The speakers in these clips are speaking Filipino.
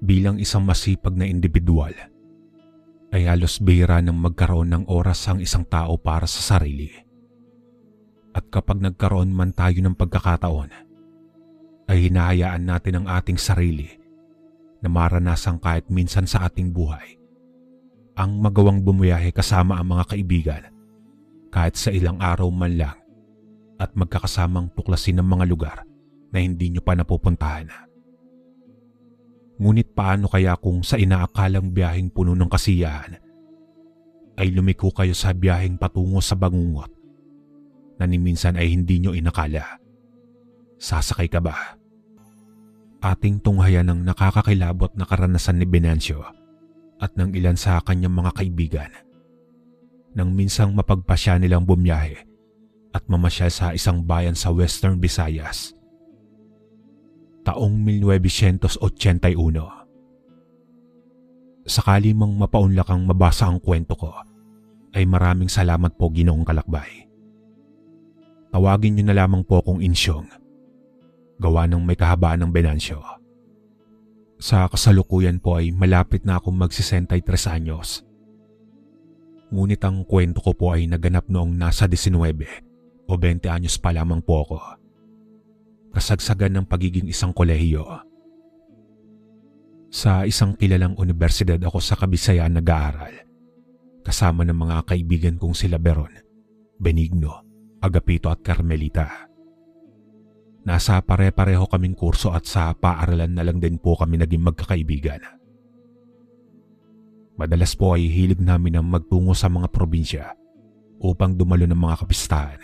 Bilang isang masipag na individual, ay halos bihira nang magkaroon ng oras ang isang tao para sa sarili. At kapag nagkaroon man tayo ng pagkakataon, ay hinahayaan natin ang ating sarili na maranasan kahit minsan sa ating buhay ang magawang bumiyahe kasama ang mga kaibigan kahit sa ilang araw man lang at magkakasamang tuklasin ng mga lugar na hindi nyo pa napupuntahan. Ngunit paano kaya kung sa inaakalang biyaheng puno ng kasiyahan ay lumiko kayo sa biyaheng patungo sa bangungot na ni minsan ay hindi nyo inakala? Sasakay ka ba? Ating tunghayan ang nakakakilabot na karanasan ni Venancio at ng ilan sa kanyang mga kaibigan nang minsang mapagpasya nilang bumiyahe at mamasyal sa isang bayan sa Western Visayas. Taong 1981. Sakali mang mapaunlak ang mabasa ang kwento ko, ay maraming salamat po, Ginoong Kalakbay. Tawagin niyo na lamang po akong Insyong, gawa ng may kahabaan ng Venancio. Sa kasalukuyan po ay malapit na akong mag-63 anyos. Ngunit ang kwento ko po ay naganap noong nasa 19 o 20 anyos pa lamang po ako. Kasagsagan ng pagiging isang kolehiyo. Sa isang kilalang universidad ako sa Kabisayan nag-aaral, kasama ng mga kaibigan kong sila Beron, Benigno, Agapito at Carmelita. Nasa pare-pareho kaming kurso at sa paaralan na lang din po kami naging magkakaibigan. Madalas po ay hilig namin ang magtungo sa mga probinsya upang dumalo ng mga kapistahan.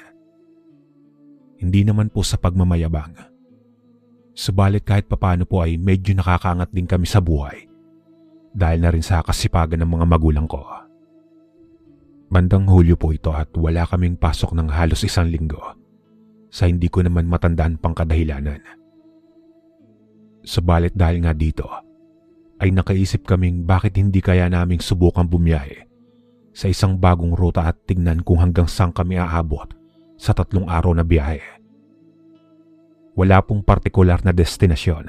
Hindi naman po sa pagmamayabang. Subalit kahit papano po ay medyo nakakaangat din kami sa buhay dahil na rin sa kasipagan ng mga magulang ko. Bandang Hulyo po ito at wala kaming pasok ng halos 1 linggo sa hindi ko naman matandaan pang kadahilanan. Subalit dahil nga dito ay nakaisip kaming bakit hindi kaya naming subukang bumiyahe sa isang bagong ruta at tingnan kung hanggang saan kami aabot sa 3 araw na biyahe. Wala pong partikular na destinasyon.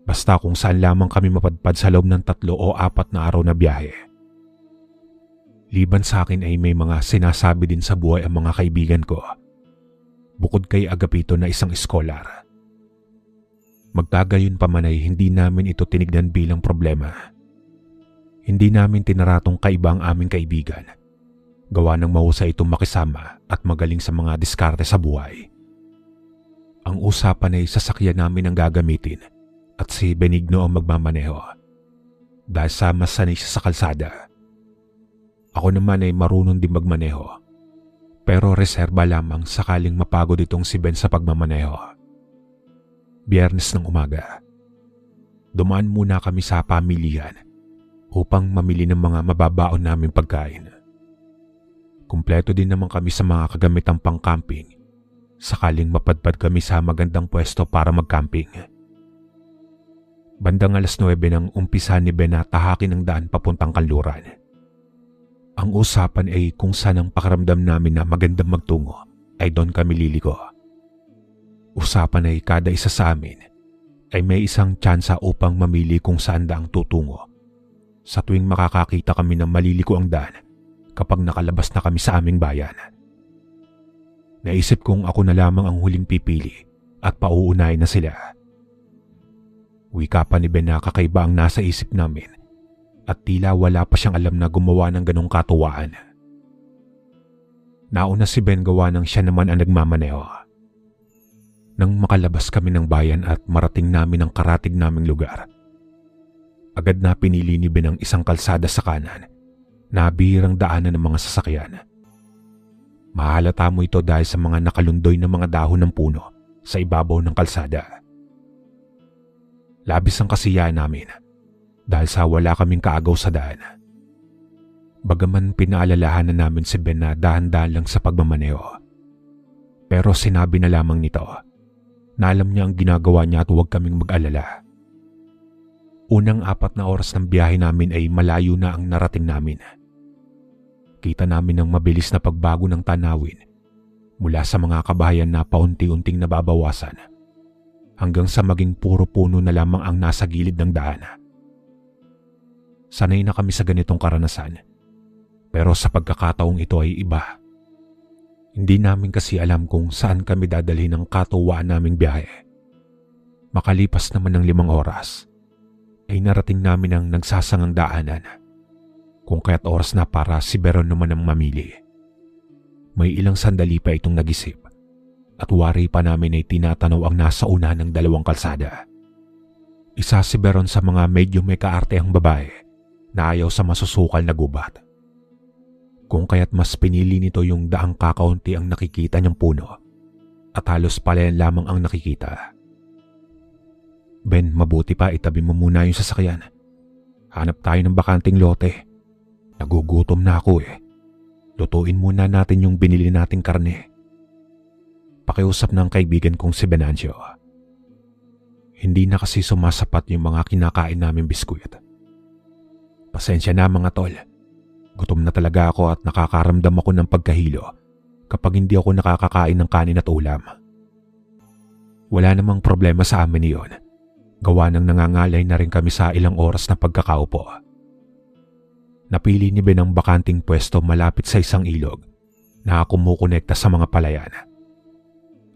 Basta kung saan lamang kami mapadpad sa loob ng 3 o 4 na araw na biyahe. Liban sa akin ay may mga sinasabi din sa buhay ang mga kaibigan ko, bukod kay Agapito na isang eskolar. Magkagayon pa man ay hindi namin ito tinignan bilang problema. Hindi namin tinaratong kaiba ang aming kaibigan. Gawa ng mahusay itong makisama at magaling sa mga diskarte sa buhay. Ang usapan ay sasakyan namin ang gagamitin at si Benigno ang magmamaneho dahil sa mas sanay siya sa kalsada. Ako naman ay marunong din magmaneho pero reserba lamang sakaling mapagod itong si Ben sa pagmamaneho. Biyernes ng umaga, dumaan muna kami sa pamilihan upang mamili ng mga mababaon naming pagkain. Kumpleto din naman kami sa mga kagamitang pang-camping sakaling mapadpad kami sa magandang pwesto para mag-camping. Bandang 9:00 nang umpisa ni Ben na tahakin ang daan papuntang kanluran. Ang usapan ay kung saan ang pakiramdam namin na magandang magtungo ay doon kami liliko. Usapan ay kada isa sa amin ay may isang tsansa upang mamili kung saan daang tutungo sa tuwing makakakita kami ng maliliko ang daan kapag nakalabas na kami sa aming bayan. Naisip kong ako na lamang ang huling pipili at pauunahin na sila. Wika pa ni Ben na kakaiba ang nasa isip namin at tila wala pa siyang alam na gumawa ng ganong katuwaan. Nauna si Ben gawa ng siya naman ang nagmamaneho. Nang makalabas kami ng bayan at marating namin ang karatig naming lugar, agad na pinili ni Ben ang isang kalsada sa kanan na bihirang daanan ng mga sasakyan. Mahalata mo ito dahil sa mga nakalundoy na mga dahon ng puno sa ibabaw ng kalsada. Labis ang kasiyahan namin dahil sa wala kaming kaagaw sa daan. Bagaman pinaalalahan na namin si Ben na dahan-dahan lang sa pagmamaneho. Pero sinabi na lamang nito na alam niya ang ginagawa niya at huwag kaming mag-alala. Unang 4 na oras ng biyahe namin ay malayo na ang narating namin. Kita namin ang mabilis na pagbago ng tanawin mula sa mga kabahayan na paunti-unting nababawasan hanggang sa maging puro puno na lamang ang nasa gilid ng daan. Sanay na kami sa ganitong karanasan, pero sa pagkakataong ito ay iba. Hindi namin kasi alam kung saan kami dadalhin ng katuwaan naming biyahe. Makalipas naman ng 5 oras, ay narating namin ang nagsasangang daanan, kung kaya't oras na para si Beron naman ang mamili. May ilang sandali pa itong nag-isip at wari pa namin ay tinatanaw ang nasa una ng 2 kalsada. Isa si Beron sa mga medyo may kaartehang babae na ayaw sa masusukal na gubat. Kung kaya't mas pinili nito yung daang kakaunti ang nakikita niyang puno at halos palayan lamang ang nakikita. Ben, mabuti pa itabi mo muna yung sasakyan. Hanap tayo ng bakanting lote. Nagugutom na ako eh. Lutuin muna natin yung binili nating karne. Pakiusap ng kaibigan kong si Venancio. Hindi na kasi sumasapat yung mga kinakain naming biskuit. Pasensya na mga tol. Gutom na talaga ako at nakakaramdam ako ng pagkahilo kapag hindi ako nakakakain ng kanin at ulam. Wala namang problema sa amin iyon. Gawa ng nangangalay na rin kami sa ilang oras na pagkakaupo. Napili ni Ben ang bakanting pwesto malapit sa isang ilog na kumukonekta sa mga palayan.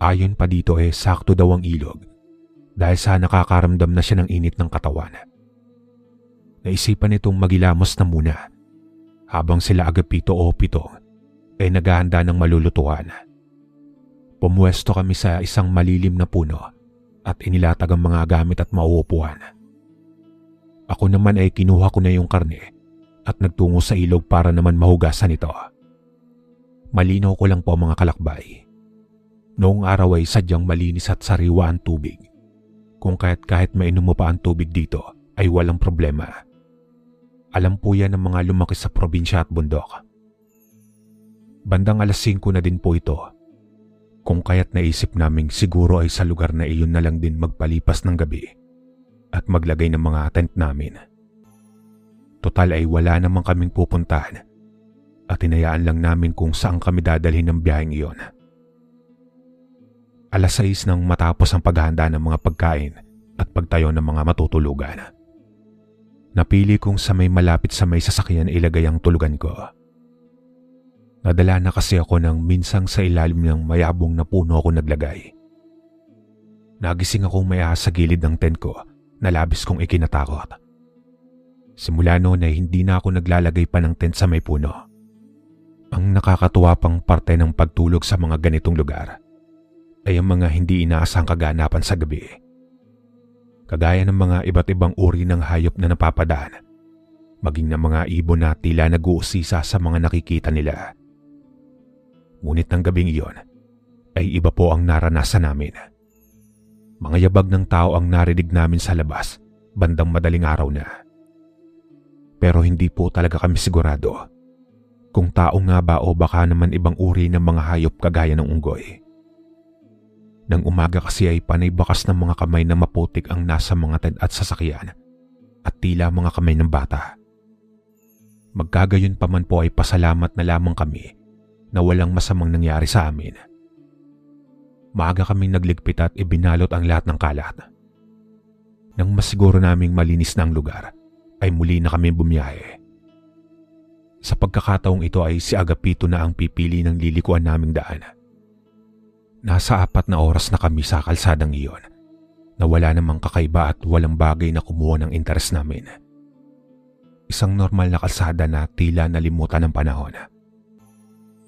Ayon pa dito sakto daw ang ilog dahil sa nakakaramdam na siya ng init ng katawan. Naisipan nitong magilamos na muna habang sila Agapito o Pitong naghahanda ng malulutuan. Pumuwesto kami sa isang malilim na puno at inilatag ang mga gamit at mauupuan. Ako naman kinuha ko na yung karne at nagtungo sa ilog para naman mahugasan ito. Malinaw ko lang po mga kalakbay. Noong araw ay sadyang malinis at sariwa ang tubig. Kung kahit mainom mo pa ang tubig dito ay walang problema. Alam po yan ng mga lumaki sa probinsya at bundok. Bandang 5:00 na din po ito. Kung kaya't naisip naming siguro ay sa lugar na iyon na lang din magpalipas ng gabi at maglagay ng mga tent namin. Total ay wala namang kaming pupuntahan at hinayaan lang namin kung saan kami dadalhin ng biyaheng iyon. 6:00 nang matapos ang paghahanda ng mga pagkain at pagtayo ng mga matutulugan. Napili kong sa may malapit sa may sasakyan ilagay ang tulugan ko. Nadala na kasi ako nang minsang sa ilalim ng mayabong na puno ako naglagay. Nagising akong may ahas sa gilid ng tent ko na labis kong ikinatakot. Simula noon ay hindi na ako naglalagay pa ng tent sa may puno. Ang nakakatuwa pang parte ng pagtulog sa mga ganitong lugar ay ang mga hindi inaasang kaganapan sa gabi. Kagaya ng mga iba't ibang uri ng hayop na napapadaan, maging ng mga ibon na tila nag-uusisa sa mga nakikita nila. Ngunit ng gabing iyon ay iba po ang naranasan namin. Mga yabag ng tao ang narinig namin sa labas bandang madaling araw na. Pero hindi po talaga kami sigurado kung tao nga ba o baka naman ibang uri ng mga hayop kagaya ng unggoy. Nang umaga kasi ay panay bakas ng mga kamay na maputik ang nasa mga tent at sasakyan at tila mga kamay ng bata. Magkagayon pa man po ay pasalamat na lamang kami na walang masamang nangyari sa amin. Maaga kaming nagligpit at ibinalot ang lahat ng kalat. Nang masiguro naming malinis na ang lugar, ay muli na kami bumiyahe. Sa pagkakataong ito ay si Agapito na ang pipili ng lilikuan naming daan. Nasa 4 na oras na kami sa kalsadang iyon na wala namang kakaiba at walang bagay na kumuha ng interes namin. Isang normal na kalsada na tila nalimutan ng panahon.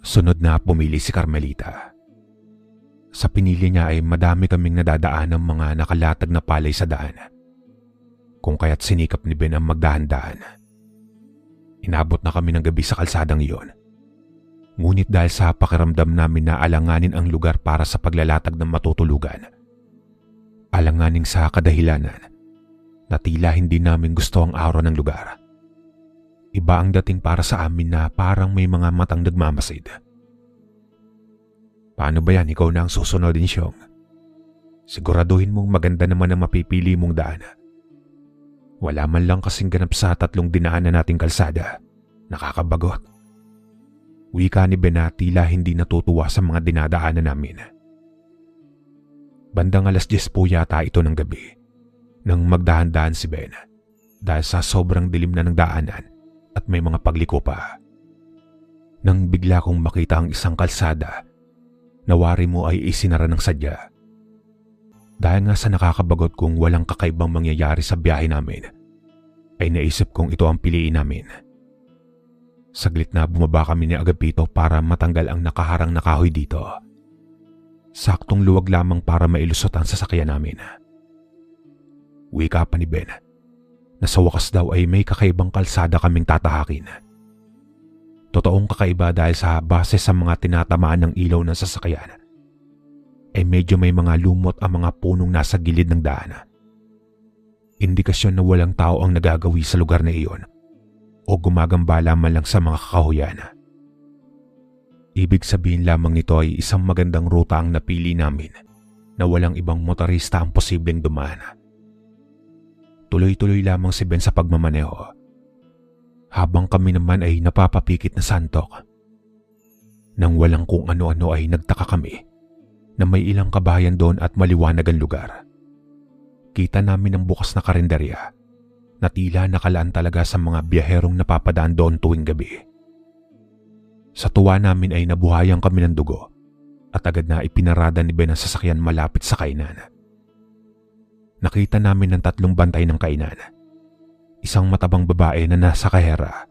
Sunod na pumili si Carmelita. Sa pinili niya ay madami kaming nadadaan ng mga nakalatag na palay sa daan. Kung kaya't sinikap ni Ben ang magdahan-dahan. Inabot na kami ng gabi sa kalsadang iyon. Ngunit dahil sa pakiramdam namin na alanganin ang lugar para sa paglalatag ng matutulugan, alanganing sa kadahilanan na tila hindi namin gusto ang aura ng lugar. Iba ang dating para sa amin na parang may mga matang nagmamasid. Paano ba yan? Ikaw na ang susunodin, Siyong. Siguraduhin mong maganda naman ang mapipili mong daan. Wala man lang kasing ganap sa 3 dinaanan nating kalsada. Nakakabagot. Wika ni Ben na tila hindi natutuwa sa mga dinadaanan namin. Bandang 10:00 po yata ito ng gabi nang magdahan-dahan si Ben dahil sa sobrang dilim na ng daanan at may mga pagliko pa. Nang bigla kong makita ang isang kalsada na wari mo ay isinara ng sadya. Dahil nga sa nakakabagot kung walang kakaibang mangyayari sa biyahe namin, ay naisip kong ito ang piliin namin. Saglit na bumaba kami ni Agapito para matanggal ang nakaharang na kahoy dito. Saktong luwag lamang para mailusot ang sasakyan namin. Wika pa ni Ben na sa wakas daw ay may kakaibang kalsada kaming tatahakin. Totoong kakaiba dahil sa base sa mga tinatamaan ng ilaw ng sasakyan ay medyo may mga lumot ang mga punong nasa gilid ng daan. Indikasyon na walang tao ang nagagawi sa lugar na iyon o gumagambala man lang sa mga kakahuyan. Ibig sabihin lamang nito ay isang magandang ruta ang napili namin na walang ibang motorista ang posibleng dumaan. Tuloy-tuloy lamang si Ben sa pagmamaneho, habang kami naman ay napapapikit na santok. Nang walang kung ano-ano ay nagtaka kami na may ilang kabahayan doon at maliwanag ang lugar. Kita namin ang bukas na karinderya na tila nakalaan talaga sa mga biyaherong napapadaan doon tuwing gabi. Sa tuwa namin ay nabuhayan kami ng dugo at agad na ipinarada ni Ben ang sasakyan malapit sa kainan. Nakita namin ang 3 bantay ng kainan. Isang matabang babae na nasa kahera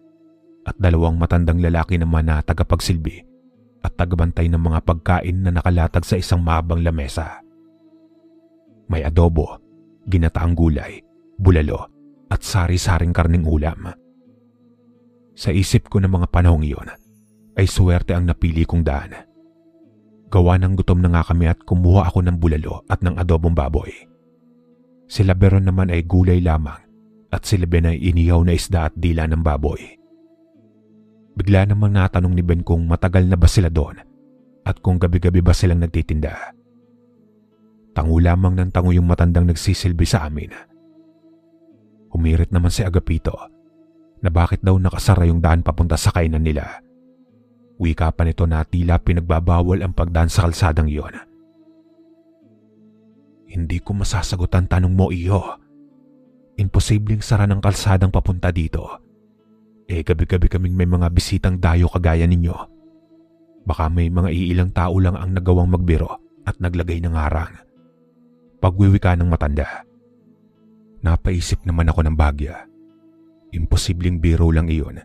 at 2 matandang lalaki naman na tagapagsilbi at tagabantay ng mga pagkain na nakalatag sa isang mahabang lamesa. May adobo, ginataang gulay, bulalo at sari-saring karning ulam. Sa isip ko ng mga panahong iyon ay suwerte ang napili kong daan. Gawa ng gutom na nga kami at kumuha ako ng bulalo at ng adobong baboy. Sila Beron naman ay gulay lamang at sila Ben ay inihaw na isda at dila ng baboy. Bigla namang natanong ni Ben kung matagal na ba sila doon at kung gabi-gabi ba silang nagtitinda. Tango lamang ng tango yung matandang nagsisilbi sa amin. Humirit naman si Agapito na bakit daw nakasara yung daan papunta sa kainan nila. Wika pa nito na tila pinagbabawal ang pagdaan sa kalsadang iyon. Hindi ko masasagot ang tanong mo, iyo. Imposibleng sara ng kalsadang papunta dito. Gabi-gabi kaming may mga bisitang dayo kagaya ninyo. Baka may mga iilang tao lang ang nagawang magbiro at naglagay ng harang. Pagwiwika ng matanda. Napaisip naman ako ng bagya. Imposibleng biro lang iyon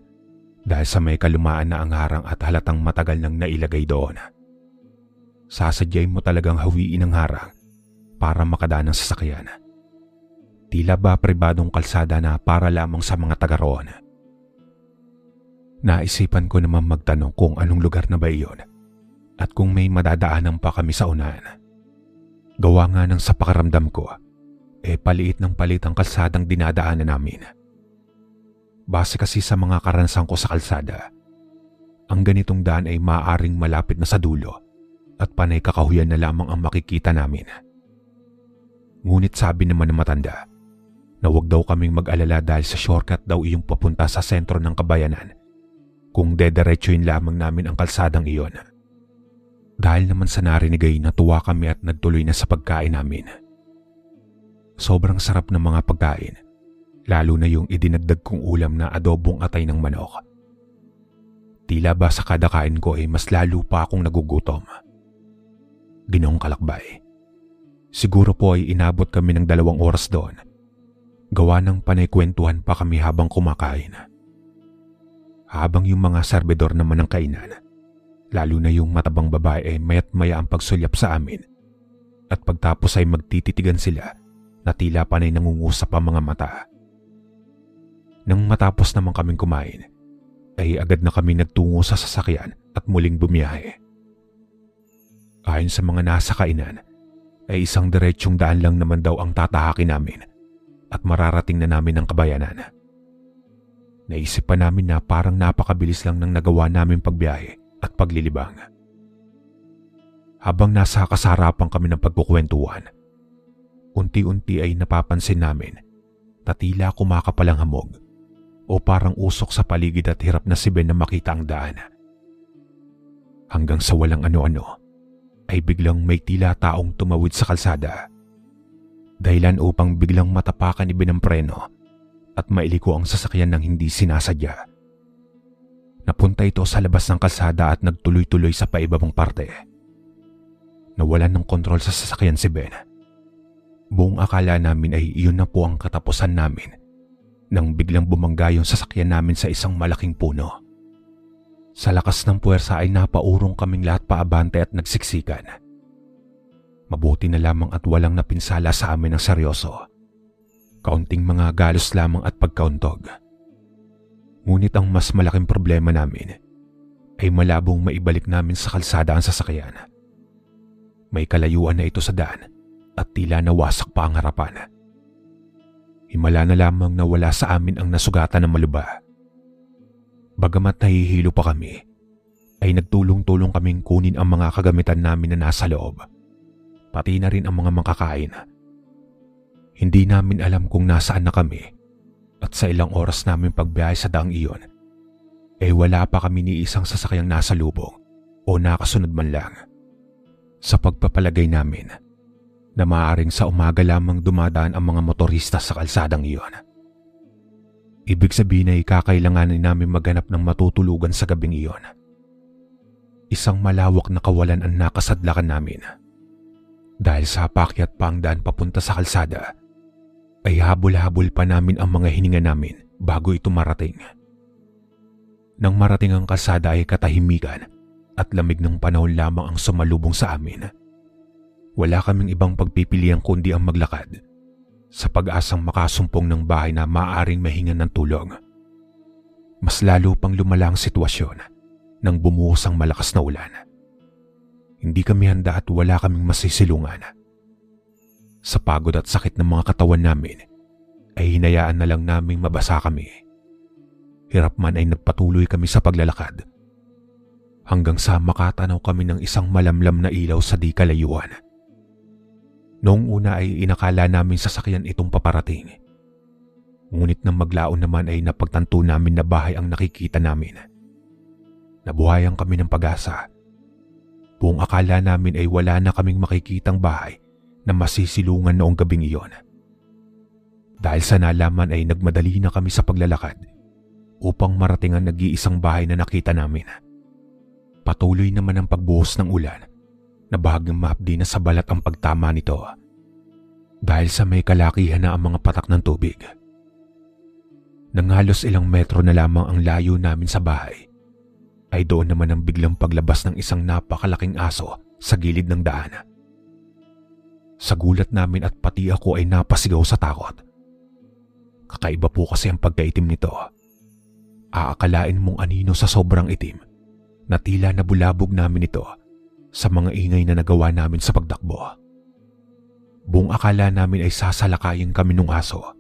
dahil sa may kalumaan na ang harang at halatang matagal nang nailagay doon. Sasadyay mo talagang hawiin ang harang para makadaan ng sasakyan. Tila ba pribadong kalsada na para lamang sa mga taga roon. Naisipan ko naman magtanong kung anong lugar na ba iyon at kung may madadaanan pa kami sa unahan. Gawa nga ng sa pakaramdam ko, paliit ng palit ang kalsadang dinadaanan namin. Base kasi sa mga karanasan ko sa kalsada, ang ganitong daan ay maaaring malapit na sa dulo at panay kakahuyan na lamang ang makikita namin. Ngunit sabi naman ng matanda na huwag daw kaming mag-alala dahil sa shortcut daw iyong papunta sa sentro ng kabayanan kung dederechoin lamang namin ang kalsadang iyon. Dahil naman sa narinig ay natuwa kami at nagtuloy na sa pagkain namin. Sobrang sarap ng mga pagkain, lalo na yung idinagdag kong ulam na adobong atay ng manok. Tila ba sa kada kain ko ay mas lalo pa akong nagugutom. Ginoong Kalakbay, siguro po ay inabot kami ng 2 oras doon. Gawa ng panay-kwentuhan pa kami habang kumakain. Habang yung mga serbidor naman ng kainan, lalo na yung matabang babae ay mayat maya ang pagsulyap sa amin at pagtapos ay magtititigan sila na tila panay nangungusap ang mga mata. Nang matapos naman kaming kumain, ay agad na kami nagtungo sa sasakyan at muling bumiyahe. Ayon sa mga nasa kainan, ay isang diretsyong daan lang naman daw ang tatahakin namin at mararating na namin ang kabayanan. Naisip pa namin na parang napakabilis lang ng nagawa namin pagbiyahe at paglilibang. Habang nasa kasarapan kami ng pagkukwentuhan, unti-unti ay napapansin namin na tila kumakapalang hamog o parang usok sa paligid at hirap na si Ben na makita ang daan. Hanggang sa walang ano-ano ay biglang may tila taong tumawid sa kalsada. Dahilan upang biglang matapakan ni Ben ang preno at mailiko ang sasakyan ng hindi sinasadya. Napunta ito sa labas ng kalsada at nagtuloy-tuloy sa paibabang parte. Nawalan ng kontrol sa sasakyan si Ben. Buong akala namin ay iyon na po ang katapusan namin nang biglang bumangga yung sasakyan namin sa isang malaking puno. Sa lakas ng puwersa ay napaurong kaming lahat paabante at nagsiksikan. Mabuti na lamang at walang napinsala sa amin ng seryoso. Kaunting mga galos lamang at pagkauntog. Ngunit ang mas malaking problema namin ay malabong maibalik namin sa kalsada ang sasakyan. May kalayuan na ito sa daan at tila nawasak pa ang harapan. Himala na lamang na wala sa amin ang nasugatan ng maluba. Bagamat nahihilo pa kami, ay nagtulong-tulong kaming kunin ang mga kagamitan namin na nasa loob, pati na rin ang mga makakain. Hindi namin alam kung nasaan na kami at sa ilang oras namin pagbiyahe sa daang iyon, ay wala pa kami ni isang sasakyang nasa lubong o nakasunod man lang. Sa pagpapalagay namin na maaaring sa umaga lamang dumadaan ang mga motorista sa kalsadang iyon. Ibig sabihin ay kakailanganin namin maghanap ng matutulugan sa gabing iyon. Isang malawak na kawalan ang nakasadlakan namin. Dahil sa pakyat pa ang daan papunta sa kalsada, ay habol-habol pa namin ang mga hininga namin bago ito marating. Nang marating ang kalsada ay katahimikan at lamig ng panahon lamang ang sumalubong sa amin. Wala kaming ibang pagpipilian kundi ang maglakad sa pag-asang makasumpong ng bahay na maaaring mahingan ng tulong. Mas lalo pang lumala ang sitwasyon nang bumuhos ang malakas na ulan. Hindi kami handa at wala kaming masisilungan. Sa pagod at sakit ng mga katawan namin, ay hinayaan na lang naming mabasa kami. Hirap man ay nagpatuloy kami sa paglalakad hanggang sa makatanaw kami ng isang malamlam na ilaw sa di kalayuan. Noong una ay inakala namin sasakyan itong paparating. Ngunit nang maglaon naman ay napagtanto namin na bahay ang nakikita namin. Nabuhayan kami ng pag-asa. Buong akala namin ay wala na kaming makikitang bahay na masisilungan noong gabing iyon. Dahil sa nalaman ay nagmadali na kami sa paglalakad upang marating ang nag-iisang bahay na nakita namin. Patuloy naman ang pagbuhos ng ulan na bahagyang mahapdi na sa balat ang pagtama nito dahil sa may kalakihan na ang mga patak ng tubig. Nang halos ilang metro na lamang ang layo namin sa bahay, ay doon naman ang biglang paglabas ng isang napakalaking aso sa gilid ng daan. Sa gulat namin at pati ako ay napasigaw sa takot. Kakaiba po kasi ang pagkaitim nito. Aakalain mong anino sa sobrang itim na tila nabulabog namin ito sa mga ingay na nagawa namin sa pagtakbo. Buong akala namin ay sasalakayin kami ng aso.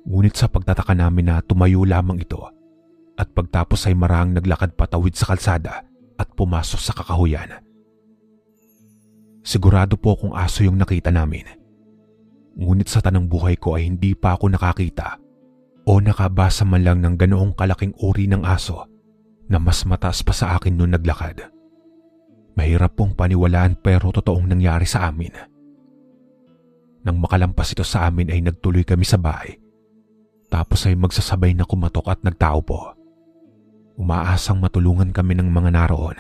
Ngunit sa pagtataka namin na tumayo lamang ito at pagtapos ay marahang naglakad patawid sa kalsada at pumasok sa kakahuyan. Sigurado po kung aso yung nakita namin. Ngunit sa tanang buhay ko ay hindi pa ako nakakita o nakabasa man lang ng ganoong kalaking uri ng aso na mas mataas pa sa akin noon naglakad. Mahirap pong paniwalaan pero totoong nangyari sa amin. Nang makalampas ito sa amin ay nagtuloy kami sa bahay. Tapos ay magsasabay na kumatok at nagtaupo. Umaasang matulungan kami ng mga naroon.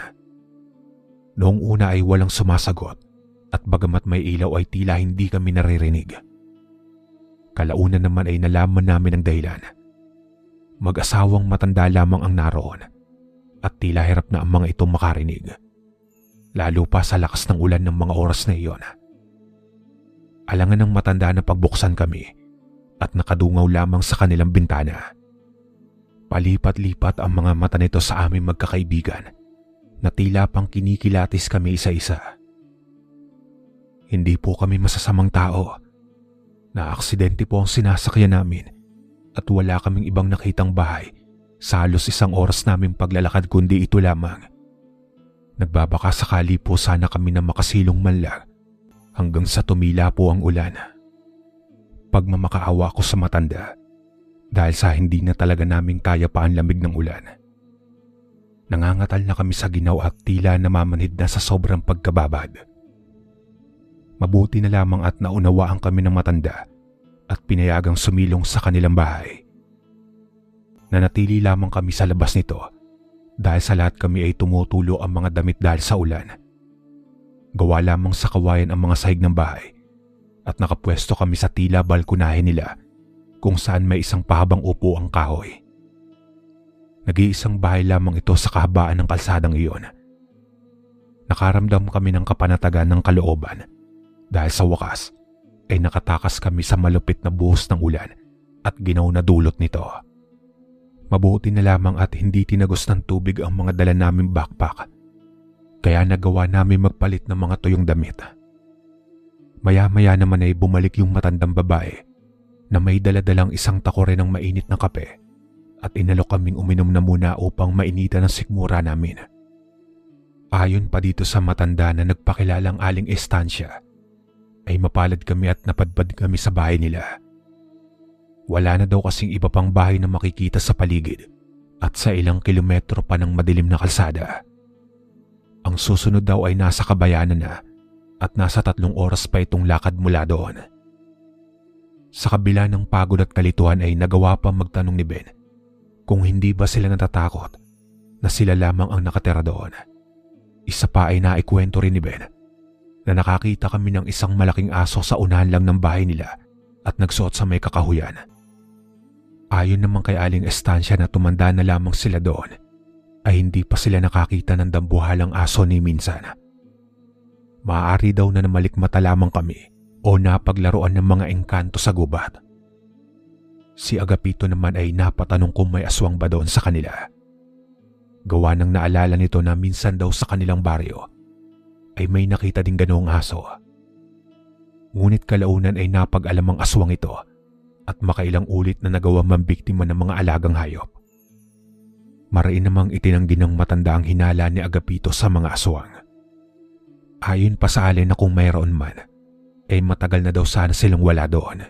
Noong una ay walang sumasagot at bagamat may ilaw ay tila hindi kami naririnig. Kalaunan naman ay nalaman namin ang dahilan. Mag-asawang matanda lamang ang naroon at tila hirap na ang mga ito makarinig. Lalo pa sa lakas ng ulan ng mga oras na iyon. Alangan ng matanda na pagbuksan kami at nakadungaw lamang sa kanilang bintana. Palipat-lipat ang mga mata nito sa aming magkakaibigan na tila pang kinikilatis kami isa-isa. Hindi po kami masasamang tao. Naaksidente po ang sinasakyan namin at wala kaming ibang nakitang bahay sa halos isang oras naming paglalakad kundi ito lamang. Nagbabaka sakali po sana kami na makasilong man lang hanggang sa tumila po ang ulan. Pagmamakaawa ko sa matanda dahil sa hindi na talaga namin kaya pa ang lamig ng ulan. Nangangatal na kami sa ginaw at tila namamanhid na sa sobrang pagkababad. Mabuti na lamang at naunawaan kami ng matanda at pinayagang sumilong sa kanilang bahay. Nanatili lamang kami sa labas nito dahil sa lahat kami ay tumutulo ang mga damit dahil sa ulan. Gawa lamang sa kawayan ang mga sahig ng bahay at nakapwesto kami sa tila balkonahe nila kung saan may isang pahabang upo ang kahoy. Nag-iisang bahay lamang ito sa kahabaan ng kalsadang iyon. Nakaramdam kami ng kapanatagan ng kalooban dahil sa wakas ay nakatakas kami sa malupit na buhos ng ulan at ginaw na dulot nito. Mabuti na lamang at hindi tinagos ng tubig ang mga dala naming backpack, kaya nagawa namin magpalit ng mga tuyong damit. Maya-maya naman ay bumalik yung matandang babae na may daladalang isang takore ng mainit na kape at inalok kaming uminom na muna upang mainitan ang sikmura namin. Ayon pa dito sa matanda na nagpakilalang Aling Estancia, ay mapalad kami at napadpad kami sa bahay nila. Wala na daw kasing iba pang bahay na makikita sa paligid at sa ilang kilometro pa ng madilim na kalsada. Ang susunod daw ay nasa Kabayanan na at nasa 3 oras pa itong lakad mula doon. Sa kabila ng pagod at kalituhan ay nagawa pa magtanong ni Ben kung hindi ba sila natatakot na sila lamang ang nakatira doon. Isa pa ay naikwento rin ni Ben na nakakita kami ng isang malaking aso sa unahan lang ng bahay nila at nagsuot sa may kakahuyan. Ayon naman kay Aling Estancia na tumanda na lamang sila doon, ay hindi pa sila nakakita ng dambuhalang aso ni minsan. Maaari daw na namalikmata lamang kami o napaglaruan ng mga engkanto sa gubat. Si Agapito naman ay napatanong kung may aswang ba doon sa kanila. Gawa ng naalala nito na minsan daw sa kanilang baryo ay may nakita ding ganoong aso. Ngunit kalaunan ay napag-alam ang aswang ito at makailang ulit na nagawa mambiktima ng mga alagang hayop. Marain namang itinanggi ng matanda ang hinala ni Agapito sa mga aswang. Ayon pa sa alin na kung mayroon man, ay matagal na daw sana silang wala doon.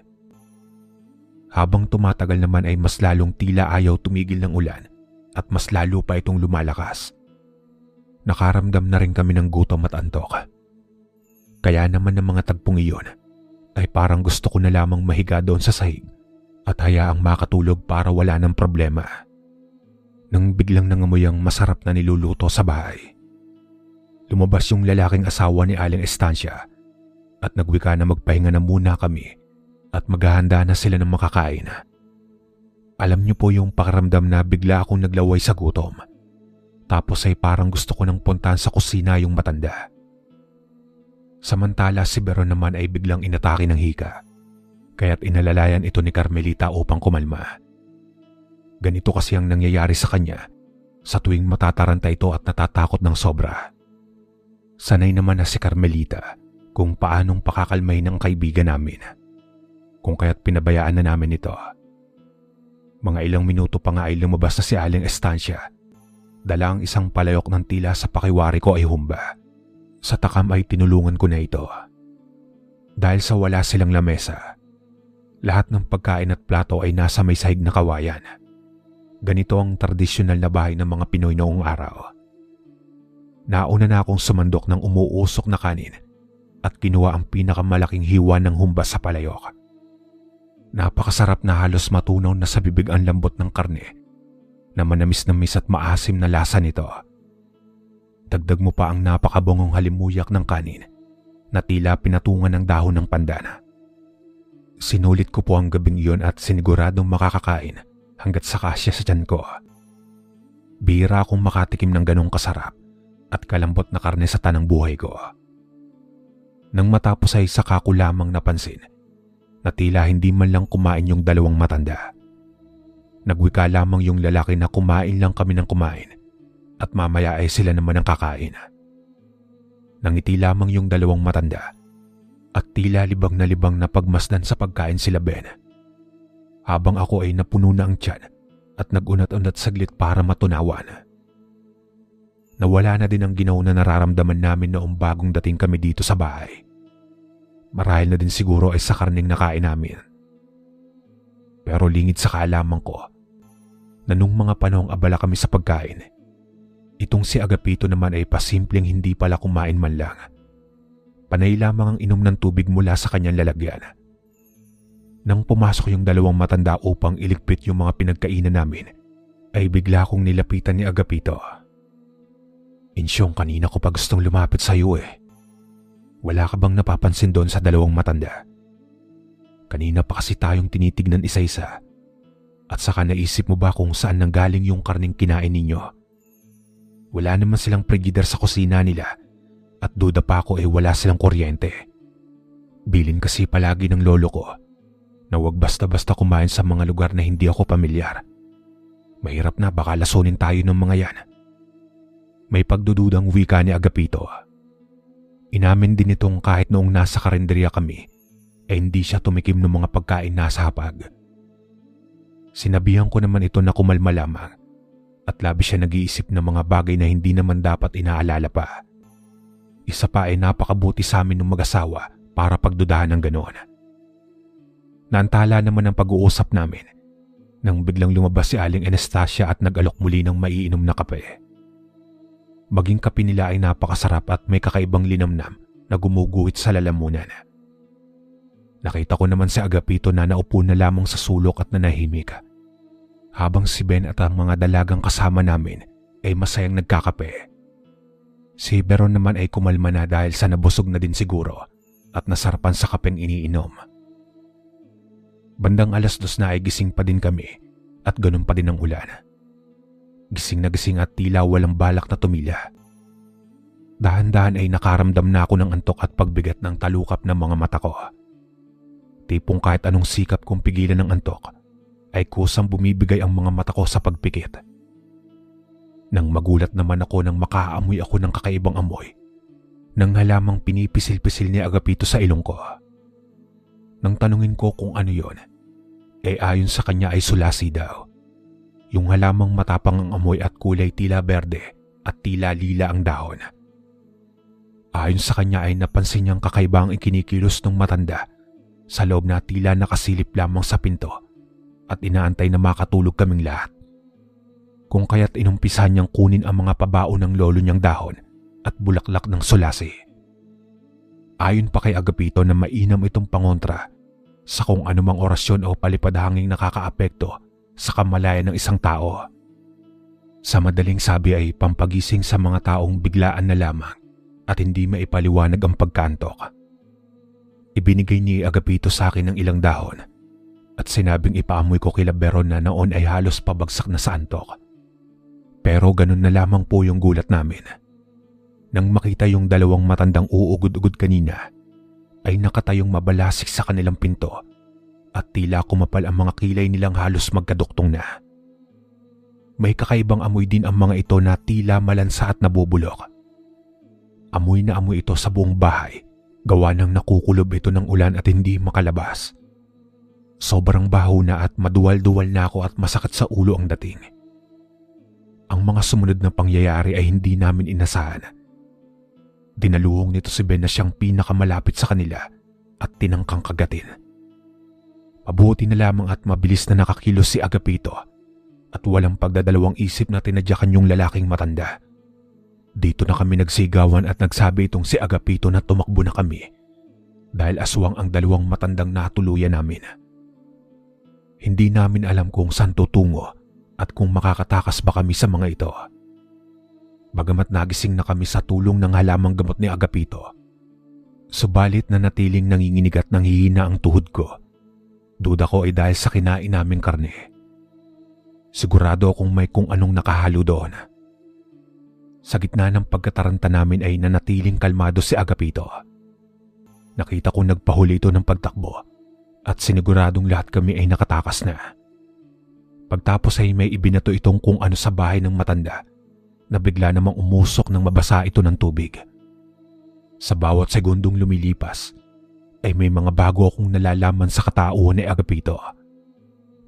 Habang tumatagal naman ay mas lalong tila ayaw tumigil ng ulan at mas lalo pa itong lumalakas. Nakaramdam na rin kami ng gutom at antok. Kaya naman ng mga tagpong iyon ay parang gusto ko na lamang mahiga doon sa sahig at hayaang makatulog para wala ng problema. Nang biglang nangamoy ang masarap na niluluto sa bahay. Lumabas yung lalaking asawa ni Aling Estancia at nagwika na magpahinga na muna kami at maghahanda na sila ng makakain. Alam niyo po yung pakiramdam na bigla akong naglaway sa gutom. Tapos ay parang gusto ko nang puntahan sa kusina yung matanda. Samantala si Beron naman ay biglang inatake ng hika, kaya't inalalayan ito ni Carmelita upang kumalma. Ganito kasi ang nangyayari sa kanya sa tuwing matataranta ito at natatakot ng sobra. Sanay naman na si Carmelita kung paanong pakakalmahin ang kaibigan namin. Kung kaya't pinabayaan na namin ito. Mga ilang minuto pa nga ay lumabas na si Aling Estancia. Dala ang isang palayok ng tila sa pakiwari ko ay humba. Sa takam ay tinulungan ko na ito. Dahil sa wala silang lamesa, lahat ng pagkain at plato ay nasa may sahig na kawayan. Ganito ang tradisyonal na bahay ng mga Pinoy noong araw. Nauna na akong sumandok ng umuusok na kanin at kinuha ang pinakamalaking hiwa ng humba sa palayok. Napakasarap na halos matunaw na sa bibig ang lambot ng karne na manamis-namis at maasim na lasa nito. Dagdag mo pa ang napakabongong halimuyak ng kanin na tila pinatungan ng dahon ng pandan. Sinulit ko po ang gabing iyon at siniguradong makakakain hanggat sa kasya sa tiyan ko. Bihira akong makatikim ng ganong kasarap at kalambot na karne sa tanang buhay ko. Nang matapos ay saka ko lamang napansin na tila hindi man lang kumain yung dalawang matanda. Nagwika lamang yung lalaki na kumain lang kami ng kumain at mamaya ay sila naman ang kakain. Nangiti lamang yung dalawang matanda at tila libang na pagmasdan sa pagkain sila Ben. Habang ako ay napuno na ang tiyan at nag-unat-unat saglit para matunawan. Nawala na din ang ginaw na nararamdaman namin noong bagong dating kami dito sa bahay. Marahil na din siguro ay sa karneng nakain namin. Pero lingid sa kaalaman ko na nung mga panahong abala kami sa pagkain, Itong si Agapito naman ay pasimpleng hindi pala kumain man lang. Panay lamang ang inom ng tubig mula sa kanyang lalagyan. Nang pumasok yung dalawang matanda upang iligpit yung mga pinagkainan namin, ay bigla kong nilapitan ni Agapito. "Insyong, kanina ko pa gustong lumapit sa iyo eh. Wala ka bang napapansin doon sa dalawang matanda? Kanina pa kasi tayong tinitignan isa-isa. At saka naisip mo ba kung saan nanggaling yung karning kinain ninyo? Wala naman silang frigider sa kusina nila at duda pa ako wala silang kuryente. Bilin kasi palagi ng lolo ko na huwag basta-basta kumain sa mga lugar na hindi ako pamilyar. Mahirap na, baka lasunin tayo ng mga yan." May pagdududang wika ni Agapito. Inamin din itong kahit noong nasa karinderya kami hindi siya tumikim ng mga pagkain nasa hapag. Sinabihan ko naman ito na kumalma lamang at labis siya nag-iisip ng mga bagay na hindi naman dapat inaalala pa. Isa pa napakabuti sa amin ng mag-asawa para pagdudahan ng ganoon. Naantala naman ang pag-uusap namin nang biglang lumabas si Aling Anastasia at nag-alok muli ng maiinom na kape. Maging kape nila ay napakasarap at may kakaibang linamnam na gumuguhit sa lalamunan. Nakita ko naman si Agapito na naupo na lamang sa sulok at nanahimik, habang si Ben at ang mga dalagang kasama namin ay masayang nagkakape. Si Beron naman ay kumalma na dahil sa nabusog na din siguro at nasarapan sa kapeng iniinom. Bandang 2:00 na ay gising pa din kami at ganun pa din ang ulan. Gising na gising at tila walang balak na tumila. Dahan-dahan ay nakaramdam na ako ng antok at pagbigat ng talukap ng mga mata ko. Tipong kahit anong sikap kong pigilan ng antok, ay kusang bumibigay ang mga mata ko sa pagpikit. Nang magulat naman ako nang makaamoy ako ng kakaibang amoy, nang halamang pinipisil-pisil ni Agapito sa ilong ko. Nang tanungin ko kung ano yon, ayon sa kanya ay sulasi daw. Yung halamang matapang ang amoy at kulay tila berde at tila lila ang dahon. Ayon sa kanya ay napansin niyang kakaiba ang ikinikilos ng matanda sa loob na tila nakasilip lamang sa pinto at inaantay na makatulog kaming lahat. Kung kaya't inumpisahan niyang kunin ang mga pabao ng lolo niyang dahon at bulaklak ng sulasi. Ayon pa kay Agapito na mainam itong pangontra sa kung anumang orasyon o palipadhanging nakakaapekto sa kamalayan ng isang tao. Sa madaling sabi ay pampagising sa mga taong biglaan na lamang at hindi maipaliwanag ang pagkantok. Ibinigay ni Agapito sa akin ng ilang dahon at sinabing ipaamoy ko kila Beron na noon ay halos pabagsak na sa antok. Pero ganun na lamang po yung gulat namin. Nang makita yung dalawang matandang uugod-ugod kanina, ay nakatayong mabalasik sa kanilang pinto at tila kumapal ang mga kilay nilang halos magkaduktong na. May kakaibang amoy din ang mga ito na tila malansa at nabubulok. Amoy na amoy ito sa buong bahay, gawa ng nakukulob ito ng ulan at hindi makalabas. Sobrang baho na at maduwal-duwal na ako at masakit sa ulo ang dating. Ang mga sumunod na pangyayari ay hindi namin inasahan. Dinaluhong nito si Ben na siyang pinakamalapit sa kanila at tinangkang kagatin. Mabuti na lamang at mabilis na nakakilos si Agapito at walang pagdadalawang isip na tinadyakan yung lalaking matanda. Dito na kami nagsigawan at nagsabi itong si Agapito na tumakbo na kami dahil aswang ang dalawang matandang natuluyan namin. Hindi namin alam kung saan tutungo at kung makakatakas ba kami sa mga ito. Bagamat nagising na kami sa tulong ng halamang gamot ni Agapito, subalit na natiling nanginginig at nanghihina ang tuhod ko. Duda ko ay dahil sa kinain naming karne. Sigurado akong may kung anong nakahalo doon. Sa gitna ng pagkataranta namin ay nanatiling kalmado si Agapito. Nakita ko nagpahuli ito ng pagtakbo at siniguradong lahat kami ay nakatakas na. Pagtapos ay may ibinato itong kung ano sa bahay ng matanda na bigla namang umusok ng mabasa ito ng tubig. Sa bawat segundong lumilipas ay may mga bago akong nalalaman sa katauhan ni Agapito.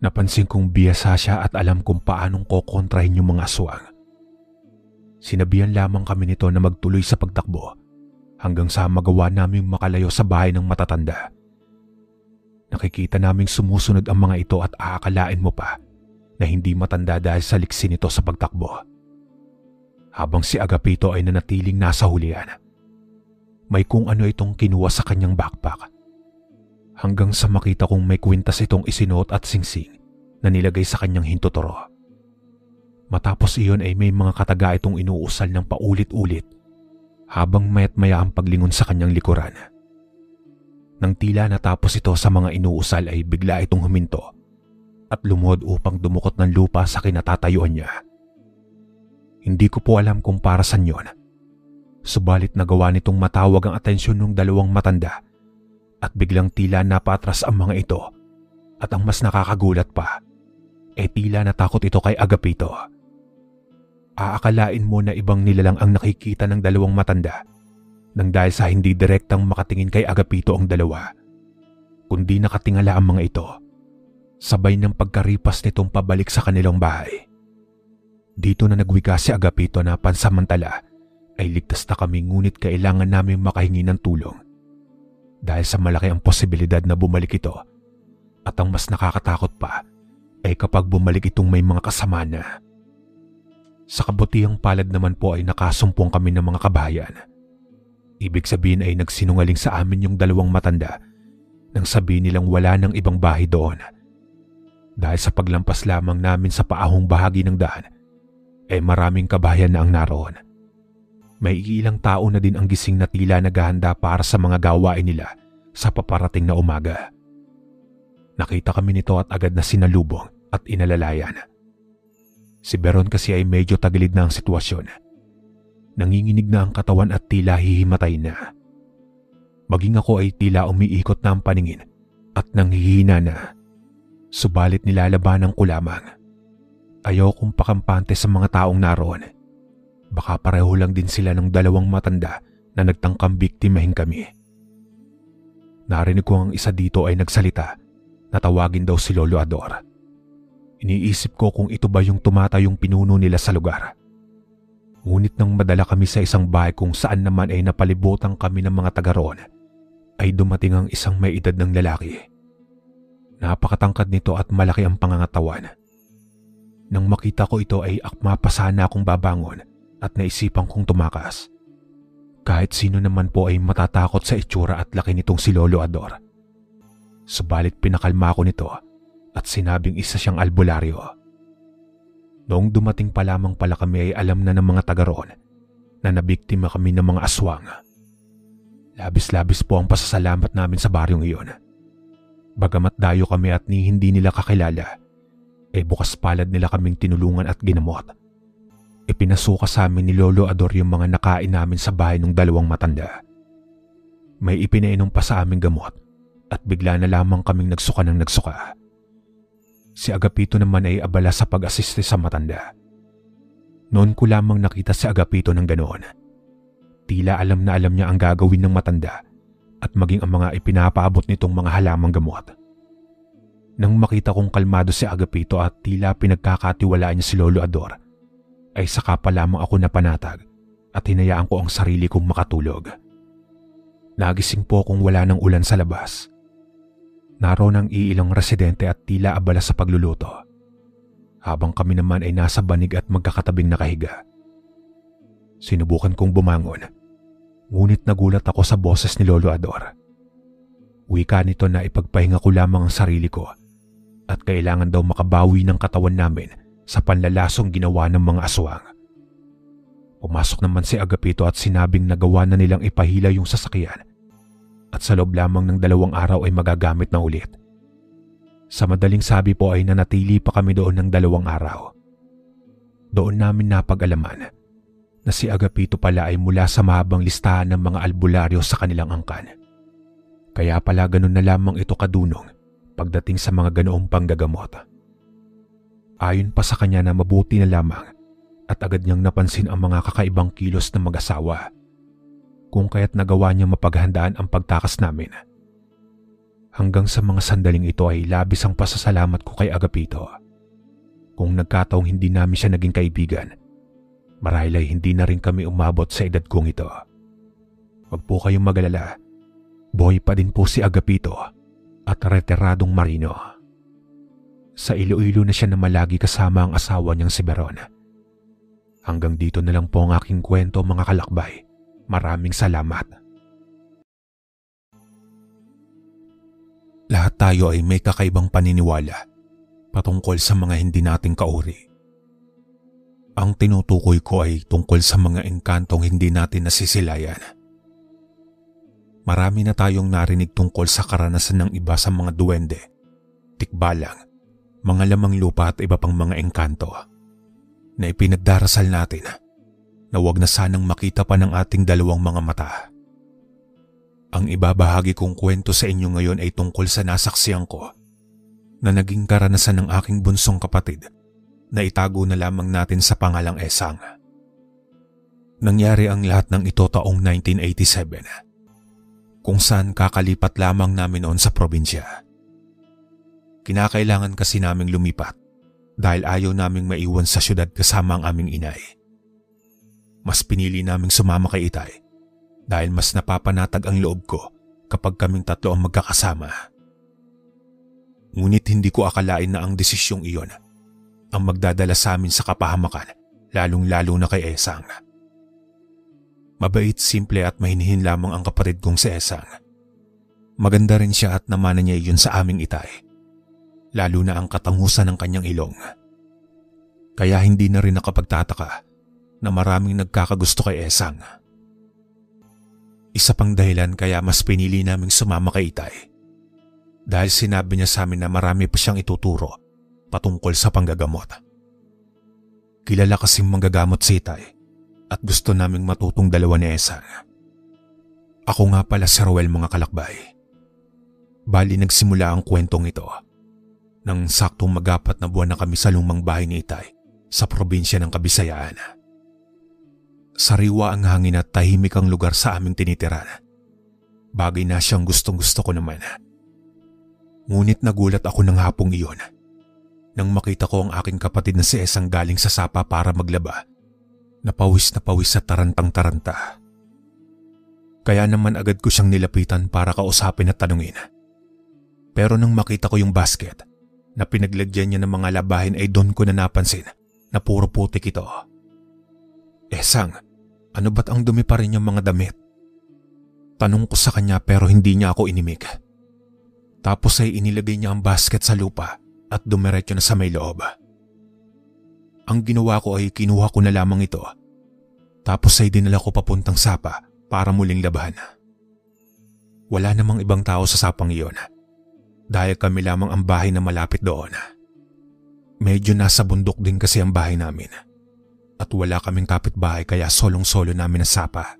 Napansin kong biyasa siya at alam kung paanong kokontrahin yung mga aswang. Sinabihan lamang kami nito na magtuloy sa pagtakbo hanggang sa magawa naming makalayo sa bahay ng matatanda. Nakikita naming sumusunod ang mga ito at aakalain mo pa na hindi matanda dahil sa liksi nito sa pagtakbo. habang si Agapito ay nanatiling nasa hulihan. May kung ano itong kinuha sa kanyang backpack. Hanggang sa makita kong may kwintas itong isinuot at singsing na nilagay sa kanyang hintuturo. Matapos iyon ay may mga kataga itong inuusal ng paulit-ulit habang mayat maya ang paglingon sa kanyang likuran. Nang tila natapos ito sa mga inuusal ay bigla itong huminto at lumuhod upang dumukot ng lupa sa kinatatayuan niya. Hindi ko po alam kung para saan yun. Subalit nagawa nitong matawag ang atensyon ng dalawang matanda at biglang tila napatras ang mga ito at ang mas nakakagulat pa, tila natakot ito kay Agapito. Aakalain mo na ibang nilalang ang nakikita ng dalawang matanda nang dahil sa hindi direktang makatingin kay Agapito ang dalawa, kundi nakatingala ang mga ito, sabay ng pagkaripas nitong pabalik sa kanilang bahay. Dito na nagwika si Agapito na pansamantala ay ligtas na kami ngunit kailangan namin makahingi ng tulong dahil sa malaki ang posibilidad na bumalik ito at ang mas nakakatakot pa ay kapag bumalik itong may mga kasama na. Sa kabutihang palad naman po ay nakasumpong kami ng mga kabayan. Ibig sabihin ay nagsinungaling sa amin yung dalawang matanda nang sabihin nilang wala ng ibang bahay doon. Dahil sa paglampas lamang namin sa paahong bahagi ng daan ay maraming kabayan na ang naroon. May ilang tao na din ang gising na tila naghahanda para sa mga gawain nila sa paparating na umaga. Nakita kami nito at agad na sinalubong at inalalayan. Si Beron kasi ay medyo tagilid na ang sitwasyon. Nanginginig na ang katawan at tila hihimatay na. Maging ako ay tila umiikot na ang paningin at nanghihina na. Subalit nilalabanan ko lamang. Ayaw kong pakampante sa mga taong naroon. Baka pareho lang din sila ng dalawang matanda na nagtangkang biktimahin kami. Narinig ko ang isa dito ay nagsalita na tawagin daw si Lolo Ador. Iniisip ko kung ito ba yung tumatayong pinuno nila sa lugar. Ngunit nang madala kami sa isang bahay kung saan naman ay napalibutan kami ng mga taga roon, ay dumating ang isang may edad ng lalaki. Napakatangkad nito at malaki ang pangangatawan. Nang makita ko ito ay akma pa sana akong babangon at naisipan kong tumakas. Kahit sino naman po ay matatakot sa itsura at laki nitong si Lolo Ador. Subalit pinakalma ko nito at sinabing isa siyang albularyo. Noong dumating pa lamang pala kami ay alam na ng mga taga roon na nabiktima kami ng mga aswang. Labis-labis po ang pasasalamat namin sa baryong iyon. Bagamat dayo kami at hindi nila kakilala, ay bukas palad nila kaming tinulungan at ginamot. Ipinasuka sa amin ni Lolo Ador yung mga nakain namin sa bahay ng dalawang matanda. May ipinainom pa sa aming gamot at bigla na lamang kaming nagsuka ng nagsuka. Si Agapito naman ay abala sa pag-asiste sa matanda. Noon ko lamang nakita si Agapito ng ganoon. Tila alam na alam niya ang gagawin ng matanda at maging ang mga ipinapaabot nitong mga halamang gamot. Nang makita kong kalmado si Agapito at tila pinagkakatiwalaan niya si Lolo Ador, ay saka pa lamang ako napanatag at hinayaan ko ang sarili kong makatulog. Nagising po kung wala ng ulan sa labas. Naroon ang iilang residente at tila abala sa pagluluto, habang kami naman ay nasa banig at magkakatabing nakahiga. Sinubukan kong bumangon, ngunit nagulat ako sa boses ni Lolo Ador. Wika nito na ipagpahinga ko lamang ang sarili ko at kailangan daw makabawi ng katawan namin sa panlalasong ginawa ng mga aswang. Pumasok naman si Agapito at sinabing nagawa na nilang ipahila yung sasakyan at sa loob lamang ng 2 araw ay magagamit na ulit. Sa madaling sabi po ay nanatili pa kami doon ng 2 araw. Doon namin napag-alaman na si Agapito pala ay mula sa mahabang listahan ng mga albularyo sa kanilang angkan. Kaya pala ganun na lamang ito kadunong pagdating sa mga ganoong panggagamot. Ayon pa sa kanya na mabuti na lamang at agad niyang napansin ang mga kakaibang kilos ng mag-asawa, kung kaya't nagawa niya mapaghandaan ang pagtakas namin. Hanggang sa mga sandaling ito ay labis ang pasasalamat ko kay Agapito. Kung nagkataong hindi namin siya naging kaibigan, marahil ay hindi na rin kami umabot sa edad kong ito. Huwag po kayong mag-alala, buhay pa din po si Agapito at retiradong marino. Sa Iloilo na siya namalagi kasama ang asawa niyang si Beron. Hanggang dito na lang po ang aking kwento mga kalakbay. Maraming salamat. Lahat tayo ay may kakaibang paniniwala patungkol sa mga hindi nating kauri. Ang tinutukoy ko ay tungkol sa mga engkantong hindi natin nasisilayan. Marami na tayong narinig tungkol sa karanasan ng iba sa mga duwende, tikbalang, mga lamang lupa at iba pang mga engkanto na ipinagdarasal natin na wag na sanang makita pa ng ating dalawang mga mata. Ang ibabahagi kong kwento sa inyo ngayon ay tungkol sa nasaksihan ko na naging karanasan ng aking bunsong kapatid na itago na lamang natin sa pangalang Esang. Nangyari ang lahat ng ito taong 1987 kung saan kakalipat lamang namin noon sa probinsya. Kinakailangan kasi naming lumipat dahil ayaw naming maiwan sa syudad kasama ang aming inay. Mas pinili naming sumama kay Itay dahil mas napapanatag ang loob ko kapag kaming tatlo ang magkakasama. Ngunit hindi ko akalain na ang desisyong iyon ang magdadala sa amin sa kapahamakan, lalong-lalo na kay Esang. Mabait, simple at mahinihin lamang ang kapatid kong si Esang. Maganda rin siya at namana niya iyon sa aming Itay, lalo na ang katangusan ng kanyang ilong. Kaya hindi na rin nakapagtataka na maraming nagkakagusto kay Esang. Isa pang dahilan kaya mas pinili naming sumama kay Itay dahil sinabi niya sa amin na marami pa siyang ituturo patungkol sa panggagamot. Kilala kasing manggagamot si Itay at gusto naming matutong dalawa ni Esang. Ako nga pala si Roel mga kalakbay. Bali nagsimula ang kwentong ito nang saktong mag-4 na buwan na kami sa lumang bahay ni Itay sa probinsya ng Kabisayaan. Sariwa ang hangin at tahimik ang lugar sa aming tinitiran. Bagay na siyang gustong-gusto ko naman. Ngunit nagulat ako ng hapong iyon nang makita ko ang aking kapatid na si Esang galing sa sapa para maglaba, na pawis sa tarantang-taranta. Kaya naman agad ko siyang nilapitan para kausapin at tanungin. Pero nang makita ko yung basket na pinaglagyan niya ng mga labahin ay doon ko na napansin na puro putik ito. Esang, ano ba't ang dumi pa rin yung mga damit? Tanong ko sa kanya pero hindi niya ako inimik. Tapos ay inilagay niya ang basket sa lupa at dumiretso na sa may loob. Ang ginawa ko ay kinuha ko na lamang ito. Tapos ay dinala ko papuntang sapa para muling labahan. Wala namang ibang tao sa sapang iyon dahil kami lamang ang bahay na malapit doon. Medyo nasa bundok din kasi ang bahay namin at wala kaming kapitbahay kaya solong-solo namin ang sapa.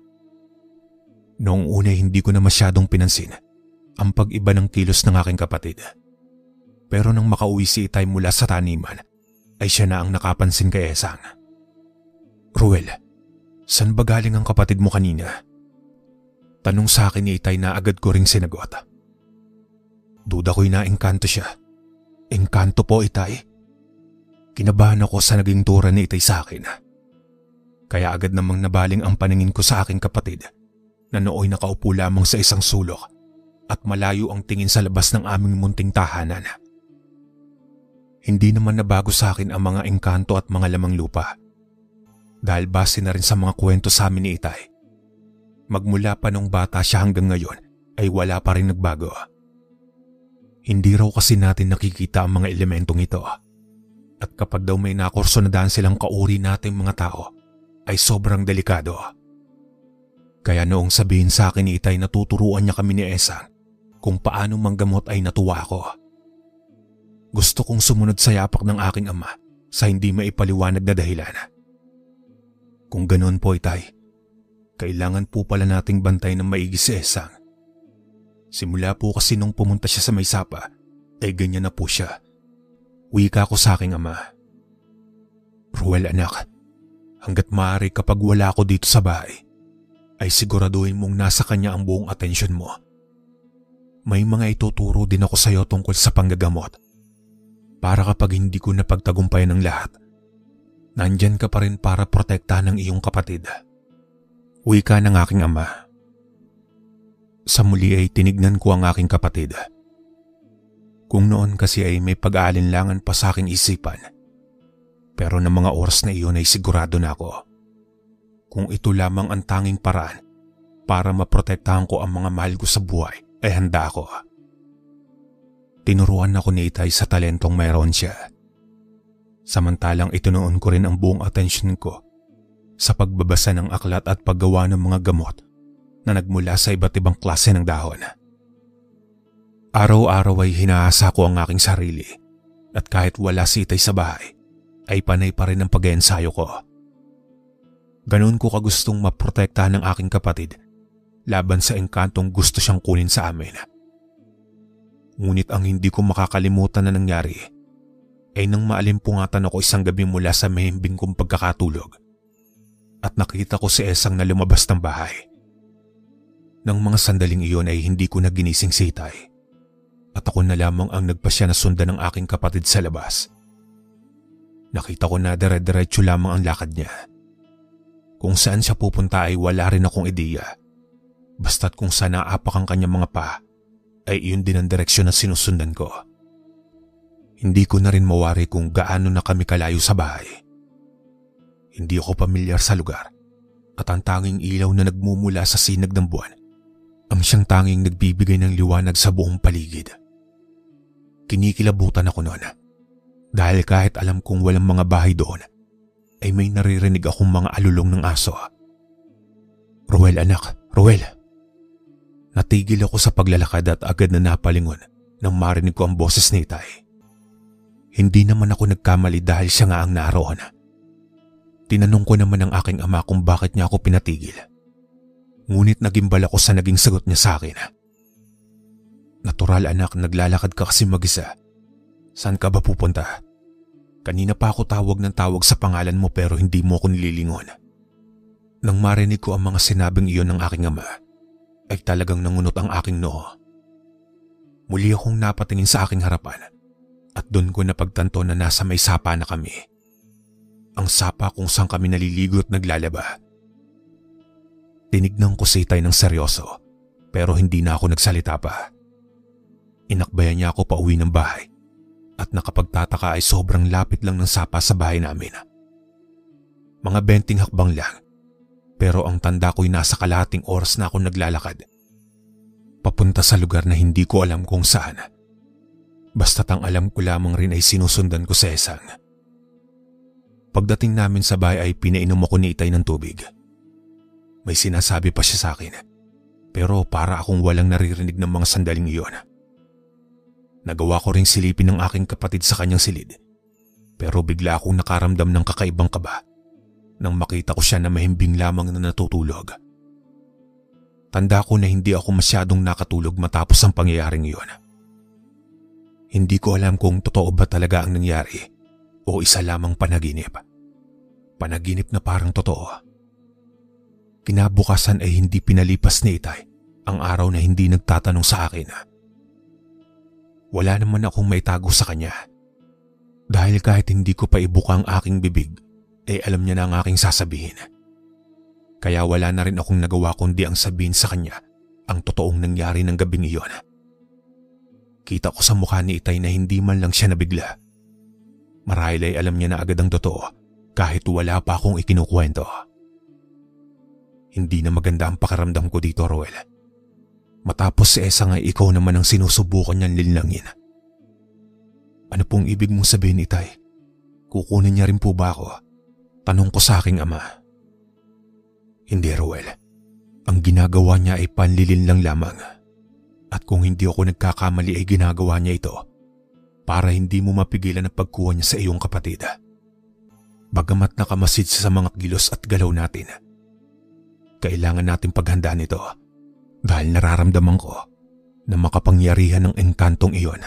Noong una hindi ko na masyadong pinansin ang pag-iba ng kilos ng aking kapatid. Pero nang makauwi si Itay mula sa taniman ay siya na ang nakapansin kay Esang. Ruel, saan ba galing ang kapatid mo kanina? Tanong sa akin ni Itay na agad ko ring sinagot. Duda ko'y naengkanto siya. Engkanto po, Itay. Kinabahan ako sa naging tura ni Itay sa akin. Kaya agad namang nabaling ang paningin ko sa aking kapatid na nooy nakaupo lamang sa isang sulok at malayo ang tingin sa labas ng aming munting tahanan. Hindi naman nabago sa akin ang mga engkanto at mga lamang lupa dahil base na rin sa mga kwento sa amin ni Itay. Magmula pa nung bata siya hanggang ngayon ay wala pa rin nagbago. Hindi raw kasi natin nakikita ang mga elementong ito at kapag daw may nakursunadaan silang kauri nating mga tao ay sobrang delikado. Kaya noong sabihin sa akin ni Itay na tuturuan niya kami ni Esang kung paano manggamot ay natuwa ako. Gusto kong sumunod sa yapak ng aking ama sa hindi maipaliwanag na dahilan. Kung ganoon po, Itay, kailangan po pala nating bantay ng maigi si Esang. Simula po kasi nung pumunta siya sa may sapa ay ganyan na po siya. Wika ko sa aking ama. Ruel anak, hanggat maaari kapag wala ako dito sa bahay, ay siguraduhin mong nasa kanya ang buong atensyon mo. May mga ituturo din ako sa iyo tungkol sa panggagamot. Para kapag hindi ko napagtagumpayan ng lahat, nandyan ka pa rin para protektahan ng iyong kapatid. Wika ng aking ama. Sa muli ay tinignan ko ang aking kapatid. Kung noon kasi ay may pag-aalinlangan pa sa aking isipan, Pero ng mga oras na iyon ay sigurado na ako. Kung ito lamang ang tanging paraan para maprotektahan ko ang mga mahal ko sa buhay, ay handa ako. Tinuruan ako ni Itay sa talentong mayroon siya. Samantalang itinuon ko rin ang buong atensyon ko sa pagbabasa ng aklat at paggawa ng mga gamot na nagmula sa iba't ibang klase ng dahon. Araw-araw ay hinaasa ko ang aking sarili at kahit wala si Itay sa bahay, ay panay pa rin ang pag-ensayo ko. Ganun ko kagustong maprotektahan ng aking kapatid laban sa engkantong gusto siyang kunin sa amin. Ngunit ang hindi ko makakalimutan na nangyari ay nang maalimpungatan ako isang gabi mula sa mahimbing kong pagkakatulog at nakita ko si Esang na lumabas ng bahay. Nang mga sandaling iyon ay hindi ko na ginising si Itay at ako na lamang ang nagpasya na sundan ng aking kapatid sa labas. Nakita ko na dire-diretso lamang ang lakad niya. Kung saan siya pupunta ay wala rin akong ideya. Basta't kung saan naapak ang kanyang mga paa, ay iyon din ang direksyon na sinusundan ko. Hindi ko na rin mawari kung gaano na kami kalayo sa bahay. Hindi ako pamilyar sa lugar at ang tanging ilaw na nagmumula sa sinag ng buwan ang siyang tanging nagbibigay ng liwanag sa buong paligid. Kinikilabutan ako noon dahil kahit alam kong walang mga bahay doon, ay may naririnig akong mga alulong ng aso. Ruel anak, Ruel. Natigil ako sa paglalakad at agad na napalingon nang marinig ko ang boses ni Itay. Hindi naman ako nagkamali dahil siya nga ang naroon. Tinanong ko naman ang aking ama kung bakit niya ako pinatigil. Ngunit nagimbal ako sa naging sagot niya sa akin. Natural anak, naglalakad ka kasi mag-isa. Saan ka ba pupunta? Kanina pa ako tawag ng tawag sa pangalan mo pero hindi mo ako nililingon. Nang marinig ko ang mga sinabing iyon ng aking ama, ay talagang nangunot ang aking noo. Muli akong napatingin sa aking harapan at doon ko napagtanto na nasa may sapa na kami. Ang sapa kung saan kami naliligo at naglalaba. Tinignan ko si Itay ng seryoso pero hindi na ako nagsalita pa. Inakbayan niya ako pauwi ng bahay at nakapagtataka ay sobrang lapit lang ng sapa sa bahay namin. Mga 20 hakbang lang. Pero ang tanda ko'y nasa kalahating oras na ako naglalakad. Papunta sa lugar na hindi ko alam kung saan. Basta't ang alam ko lamang rin ay sinusundan ko sa Esang. Pagdating namin sa bahay ay pinainom ako ni Itay ng tubig. May sinasabi pa siya sa akin. Pero para akong walang naririnig ng mga sandaling iyon. Nagawa ko ring silipin ng aking kapatid sa kanyang silid. Pero bigla akong nakaramdam ng kakaibang kaba nang makita ko siya na mahimbing lamang na natutulog. Tanda ko na hindi ako masyadong nakatulog matapos ang pangyayaring iyon. Hindi ko alam kung totoo ba talaga ang nangyari o isa lamang panaginip. Panaginip na parang totoo. Kinabukasan ay hindi pinalipas ni Itay ang araw na hindi nagtatanong sa akin. Wala naman akong maitago sa kanya. Dahil kahit hindi ko pa ibuka ang aking bibig, ay alam niya na ang aking sasabihin. Kaya wala na rin akong nagawa kundi ang sabihin sa kanya ang totoong nangyari ng gabing iyon. Kita ko sa mukha ni Itay na hindi man lang siya nabigla. Marahil ay alam niya na agad ang totoo kahit wala pa akong ikinukwento. Hindi na maganda ang pakiramdam ko dito, Ruel. Matapos si Esang ay ikaw naman ang sinusubukan niyang linlangin. Ano pong ibig mong sabihin, Itay? Kukunin niya rin po ba ako? Tanong ko sa aking ama. Hindi, Ruel. Ang ginagawa niya ay panlilin lang lamang. At kung hindi ako nagkakamali ay ginagawa niya ito para hindi mo mapigilan ang pagkuha niya sa iyong kapatid. Bagamat nakamasid sa mga kilos at galaw natin, kailangan natin paghandaan ito dahil nararamdaman ko na makapangyarihan ng engkantong iyon.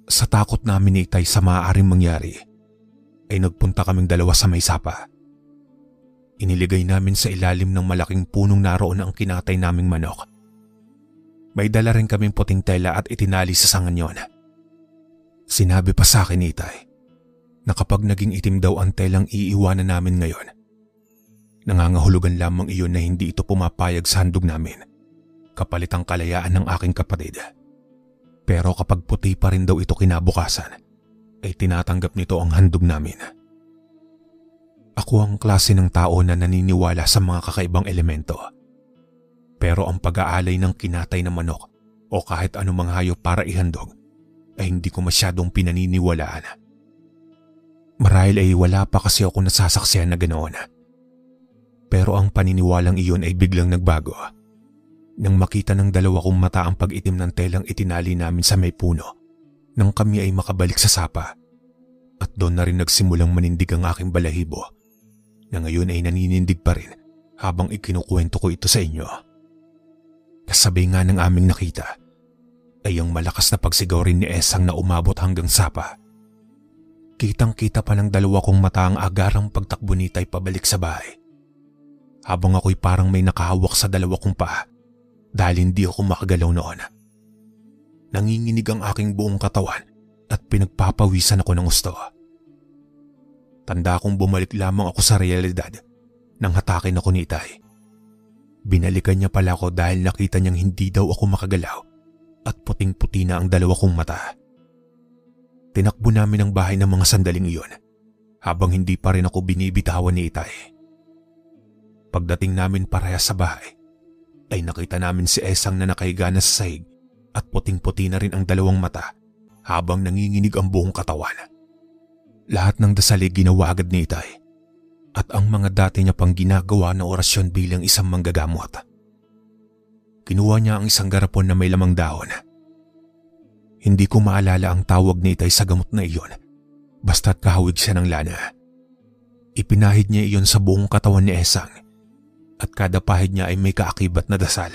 Sa takot namin ni Itay sa maaaring mangyari, ay nagpunta kaming dalawa sa may sapa. Iniligay namin sa ilalim ng malaking punong naroon ang kinatay naming manok. May dala rin kaming puting tela at itinali sa sangan yon. Sinabi pa sa akin ni Itay na kapag naging itim daw ang telang iiwanan namin ngayon, nangangahulugan lamang iyon na hindi ito pumapayag sa handog namin kapalit ang kalayaan ng aking kapatid. Pero kapag puti pa rin daw ito kinabukasan, ay tinatanggap nito ang handog namin. Ako ang klase ng tao na naniniwala sa mga kakaibang elemento. Pero ang pag-aalay ng kinatay na manok o kahit anumang hayop para ihandog ay hindi ko masyadong pinaniniwalaan. Marahil ay wala pa kasi ako nasasaksihan na ganoon. Pero ang paniniwalang iyon ay biglang nagbago nang makita ng dalawa kong mata ang pag-itim ng telang itinali namin sa may puno nang kami ay makabalik sa sapa. At doon na rin nagsimulang manindig ang aking balahibo na ngayon ay naninindig pa rin habang ikinukwento ko ito sa inyo. Kasabay nga ng aming nakita ay ang malakas na pagsigaw rin ni Esang na umabot hanggang sapa. Kitang-kita pa ng dalawa kong mata ang agarang pagtakbo ni Itay pabalik sa bahay. Habang ako'y parang may nakahawak sa dalawa kong paa dahil hindi ako makagalaw noon. Nanginginig ang aking buong katawan at pinagpapawisan ako ng gusto. Tanda kong bumalik lamang ako sa realidad nang hatakin ako ni Itay. Binalikan niya pala ako dahil nakita niyang hindi daw ako makagalaw at puting-puti na ang dalawa kong mata. Tinakbo namin ang bahay ng mga sandaling iyon habang hindi pa rin ako binibitawan ni Itay. Pagdating namin parehas sa bahay ay nakita namin si Esang na nakahiga na sa sahig at puting-puti na rin ang dalawang mata habang nanginginig ang buong katawan. Lahat ng dasal ay ginawa agad ni Itay at ang mga dati niya pang ginagawa na orasyon bilang isang manggagamot. Kinuha niya ang isang garapon na may lamang dahon. Hindi ko maalala ang tawag ni Itay sa gamot na iyon basta't kahawig siya ng lana. Ipinahid niya iyon sa buong katawan ni Esang at kada pahid niya ay may kaakibat na dasal.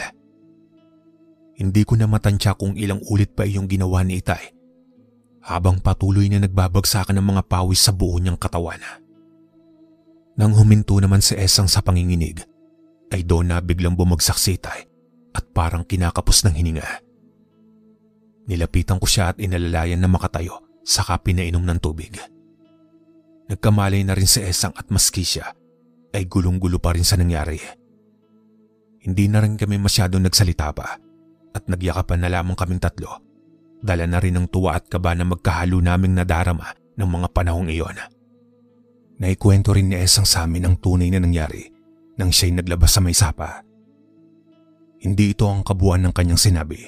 Hindi ko na matansya kung ilang ulit pa iyong ginawa ni Itay habang patuloy na nagbabagsakan ng mga pawis sa buo niyang katawan. Nang huminto naman si Esang sa panginginig, ay doon na biglang bumagsak si Itay at parang kinakapos ng hininga. Nilapitan ko siya at inalalayan na makatayo saka pinainom ng tubig. Nagkamalay na rin si Esang at maski siya ay gulong-gulo pa rin sa nangyari. Hindi na rin kami masyadong nagsalita pa at nagyakapan na lamang kaming tatlo. Dala na rin ng tuwa at kaba na magkahalo naming nadarama ng mga panahong iyon. Naikwento rin ni Esang sa amin ang tunay na nangyari nang siya'y naglabas sa may sapa. Hindi ito ang kabuuan ng kanyang sinabi,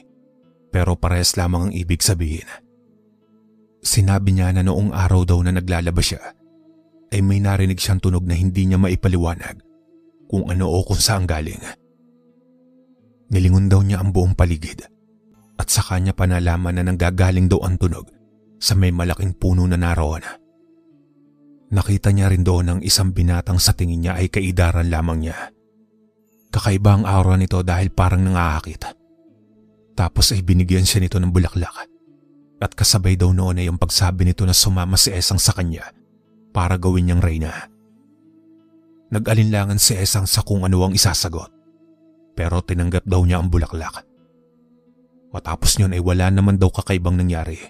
pero parehas lamang ang ibig sabihin. Sinabi niya na noong araw daw na naglalabas siya, ay may narinig siyang tunog na hindi niya maipaliwanag kung ano o kung saan galing. Nilingon daw niya ang buong paligid at sa kanya pa nalaman na nanggagaling daw ang tunog sa may malaking puno na naroon. Nakita niya rin doon ang isang binatang sa tingin niya ay kaidaran lamang niya. Kakaiba ang aura nito dahil parang nangahakit. Tapos ay binigyan siya nito ng bulaklak at kasabay daw noon ay ang pagsabi nito na sumama si Esang sa kanya para gawin niyang reyna. Nag-alinlangan si Esang sa kung ano ang isasagot, pero tinanggap daw niya ang bulaklak. Matapos niyon ay wala naman daw kakaibang nangyari.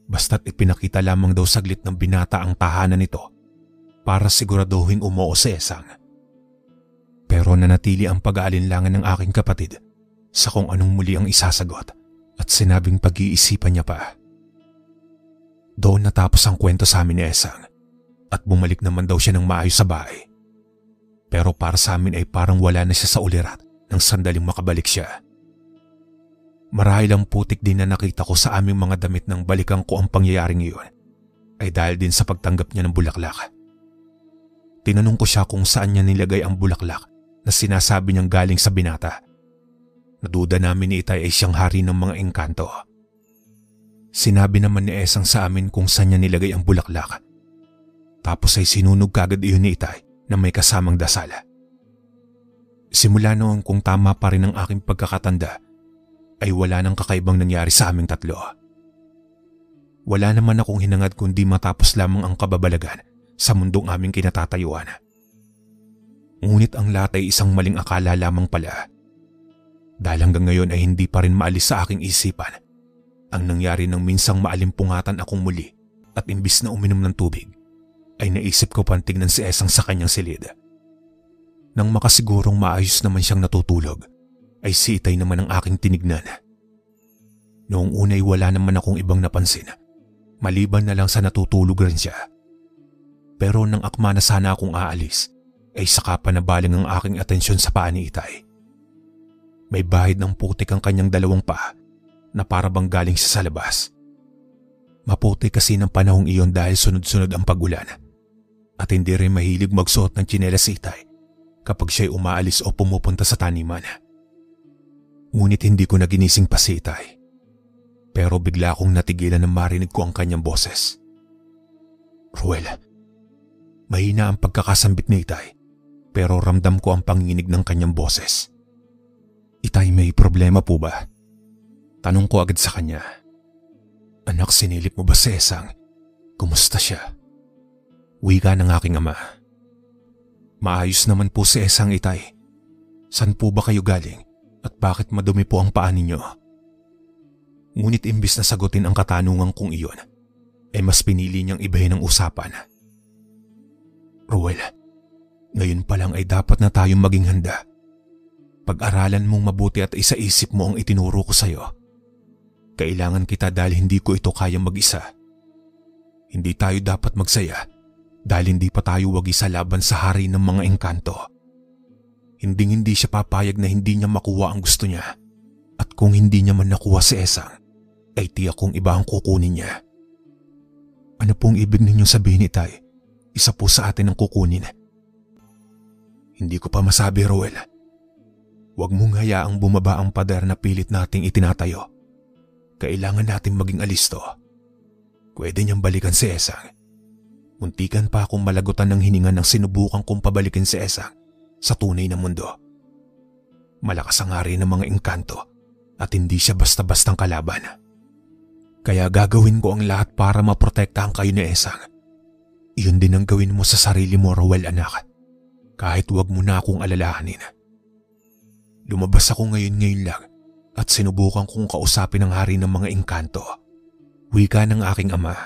Basta't ipinakita lamang daw saglit ng binata ang tahanan nito para siguraduhin umuo si Esang. Pero nanatili ang pag-aalinlangan ng aking kapatid sa kung anong muli ang isasagot at sinabing pag-iisipan niya pa. Doon natapos ang kwento sa amin ni Esang at bumalik naman daw siya ng maayos sa bahay. Pero para sa amin ay parang wala na siya sa ulirat nang sandaling makabalik siya. Marahil ang putik din na nakita ko sa aming mga damit nang balikan ko ang pangyayaring iyon ay dahil din sa pagtanggap niya ng bulaklak. Tinanong ko siya kung saan niya nilagay ang bulaklak na sinasabi niyang galing sa binata. Naduda namin ni Itay ay siyang hari ng mga engkanto. Sinabi naman ni Esang sa amin kung saan niya nilagay ang bulaklak. Tapos ay sinunog kagad iyon ni Itay na may kasamang dasal. Simula noon kung tama pa rin ang aking pagkakatanda, ay wala nang kakaibang nangyari sa aming tatlo. Wala naman akong hinangad kundi matapos lamang ang kababalagan sa mundong aming kinatatayuan. Ngunit ang lahat ay isang maling akala lamang pala. Dahil hanggang ngayon ay hindi pa rin maalis sa aking isipan ang nangyari nang minsang maalimpungatan akong muli at imbis na uminom ng tubig, ay naisip ko pang tignan si Esang sa kanyang silid. Nang makasigurong maayos naman siyang natutulog, ay si Itay naman ang aking tinignan. Noong una ay wala naman akong ibang napansin, Maliban na lang sa natutulog rin siya. Pero nang akma na sana akong aalis, ay saka pa nabaling ang aking atensyon sa paa ni Itay. May bahid ng putik ang kanyang dalawang paa na para bang galing siya sa labas. Maputi kasi ng panahong iyon dahil sunod-sunod ang pagulan at hindi rin mahilig magsuot ng tsinelas si Itay kapag siya'y umaalis o pumupunta sa taniman. Ngunit hindi ko na ginising pa si Itay. Pero bigla akong natigilan na marinig ko ang kanyang boses. Ruel, mahina ang pagkakasambit ni Itay pero ramdam ko ang panginginig ng kanyang boses. Itay, may problema po ba? Tanong ko agad sa kanya. Anak, sinilip mo ba si Esang? Kumusta siya? Wika ng aking ama. Maayos naman po si Esang, Itay. San po ba kayo galing at bakit madumi po ang paa ninyo? Ngunit imbis na sagutin ang katanungan kong iyon, ay mas pinili niyang ibahin ang usapan. Ruel, ngayon pa lang ay dapat na tayong maging handa. Pag-aralan mong mabuti at isaisip mo ang itinuro ko sa iyo. Kailangan kita dahil hindi ko ito kayang mag-isa. Hindi tayo dapat magsaya dahil hindi pa tayo wagi sa laban sa hari ng mga engkanto. Hindi siya papayag na hindi niya makuha ang gusto niya. At kung hindi niya man nakuha si Esang, ay tiyak kong iba ang kukunin niya. Ano pong ibig ninyong sabihin, Itay? Isa po sa atin ang kukunin. Hindi ko pa masabi, Roel. Huwag mong hayaang bumaba ang pader na pilit nating itinatayo. Kailangan nating maging alisto. Pwede niyang balikan si Esang. Muntikan pa akong malagutan ng hininga nang sinubukan kong pabalikin si Esang sa tunay na mundo. Malakas ang hari ng mga engkanto at hindi siya basta-bastang kalaban. Kaya gagawin ko ang lahat para maprotektahan kayo ni Esang. Iyon din ang gawin mo sa sarili mo, Roel, anak. Kahit huwag mo na akong alalahanin. Lumabas ako ngayon lang at sinubukan kong kausapin ang hari ng mga engkanto. Wika ng aking ama.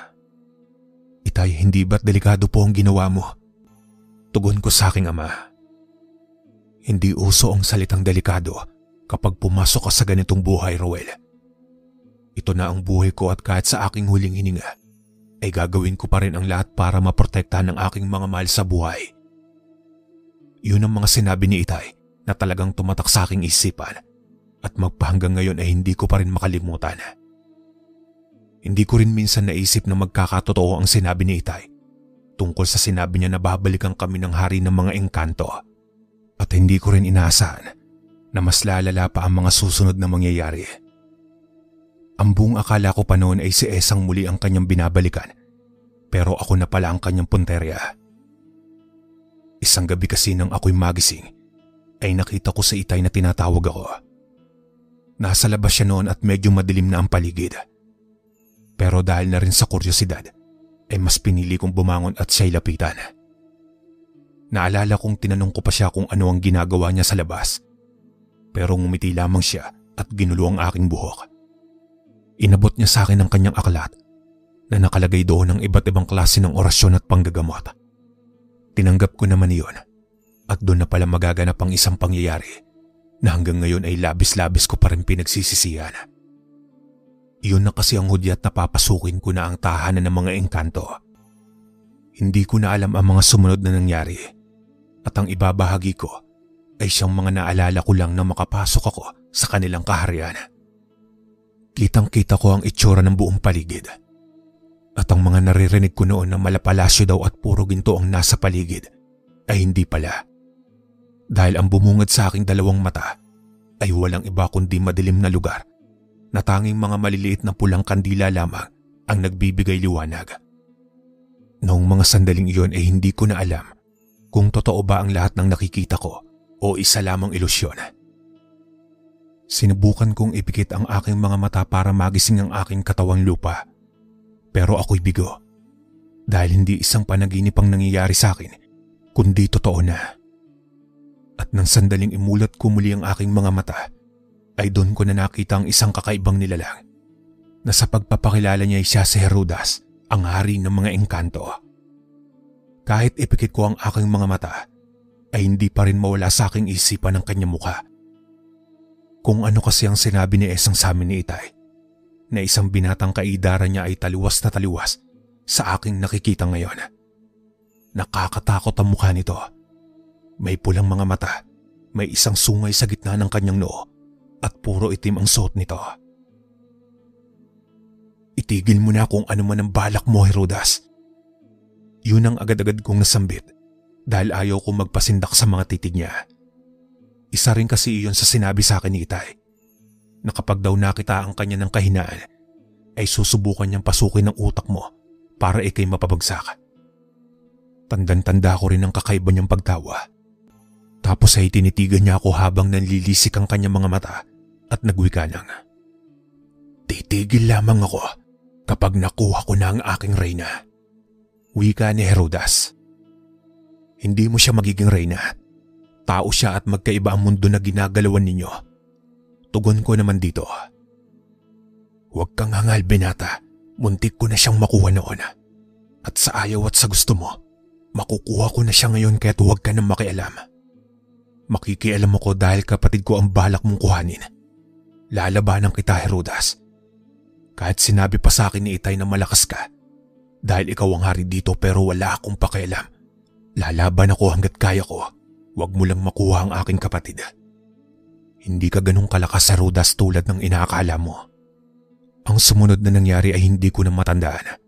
Itay, hindi ba't delikado po ang ginawa mo? Tugon ko sa aking ama. Hindi uso ang salitang delikado kapag pumasok ka sa ganitong buhay, Roel. Ito na ang buhay ko at kahit sa aking huling hininga, ay gagawin ko pa rin ang lahat para maprotektahan ang aking mga mahal sa buhay. Yun ang mga sinabi ni Itay na talagang tumatak sa aking isipan at magpahanggang ngayon ay hindi ko pa rin makalimutan. Hindi ko rin minsan naisip na magkakatotoo ang sinabi ni Itay tungkol sa sinabi niya na babalikan kami ng hari ng mga engkanto at hindi ko rin inaasahan na mas lalala pa ang mga susunod na mangyayari. Ang buong akala ko pa noon ay si Esang muli ang kanyang binabalikan pero ako na pala ang kanyang punterya. Isang gabi kasi nang ako'y magising ay nakita ko sa Itay na tinatawag ako. Nasa labas siya noon at medyo madilim na ang paligid. Pero dahil na rin sa kuryosidad, ay mas pinili kong bumangon at siya'y lapitan. Naalala kong tinanong ko pa siya kung ano ang ginagawa niya sa labas. Pero ngumiti lamang siya at ginulo ang aking buhok. Inabot niya sa akin ang kanyang aklat na nakalagay doon ng iba't ibang klase ng orasyon at panggagamot. Tinanggap ko naman iyon at doon na pala magaganap ang isang pangyayari na hanggang ngayon ay labis-labis ko pa rin pinagsisisihan. Iyon na kasi ang hudyat na papasukin ko na ang tahanan ng mga engkanto. Hindi ko na alam ang mga sumunod na nangyari at ang ibabahagi ko ay siyang mga naalala ko lang na makapasok ako sa kanilang kaharian. Kitang-kita ko ang itsura ng buong paligid at ang mga naririnig ko noon na malapalasyo daw at puro ginto ang nasa paligid ay hindi pala. Dahil ang bumungad sa aking dalawang mata ay walang iba kundi madilim na lugar na tanging mga maliliit na pulang kandila lamang ang nagbibigay liwanag. Noong mga sandaling iyon ay hindi ko na alam kung totoo ba ang lahat ng nakikita ko o isa lamang ilusyon. Sinubukan kong ipikit ang aking mga mata para magising ang aking katawang lupa. Pero ako'y bigo dahil hindi isang panaginip ang nangyayari sa akin kundi totoo na. At nang sandaling imulat ko muli ang aking mga mata, ay doon ko na nakita ang isang kakaibang nilalang na sa pagpapakilala niya ay siya si Herodas, ang hari ng mga engkanto. Kahit ipikit ko ang aking mga mata, ay hindi pa rin mawala sa aking isipan ang kanyang mukha. Kung ano kasi ang sinabi ni Esang sa amin ni Itay, na isang binatang kaidara niya ay taliwas na taliwas sa aking nakikita ngayon. Nakakatakot ang mukha nito. May pulang mga mata, may isang sungay sa gitna ng kanyang noo at puro itim ang suot nito. Itigil mo na kung ano man ang balak mo, Herodas. Yun ang agad-agad kong nasambit dahil ayaw kong magpasindak sa mga titig niya. Isa rin kasi iyon sa sinabi sa akin ni Itay, na kapag daw nakita ang kanya ng kahinaan, ay susubukan niyang pasukin ng utak mo para ikay mapabagsak. Tandang-tanda ko rin ang kakaiba niyang pagtawa. Tapos ay tinitigan niya ako habang nanlilisik ang kanyang mga mata at nagwika ng, "Titigil lamang ako kapag nakuha ko na ang aking reyna." Wika ni Herodas. Hindi mo siya magiging reyna. Tao siya at magkaiba ang mundo na ginagalawan ninyo. Tugon ko naman dito, "Huwag kang hangal, binata. Muntik ko na siyang makuha noon. At sa ayaw at sa gusto mo, makukuha ko na siya ngayon kaya't huwag ka nang makialam. Makikialam ako dahil kapatid ko ang balak mong kuhanin. Lalabanan kita, Herodas. Kahit sinabi pa sa akin ni Itay na malakas ka, dahil ikaw ang hari dito pero wala akong pakialam. Lalaban ako hanggat kaya ko. Huwag mo lang makuha ang aking kapatid. Hindi ka ganun kalakas, Herodas, tulad ng inaakala mo." Ang sumunod na nangyari ay hindi ko na matandaan.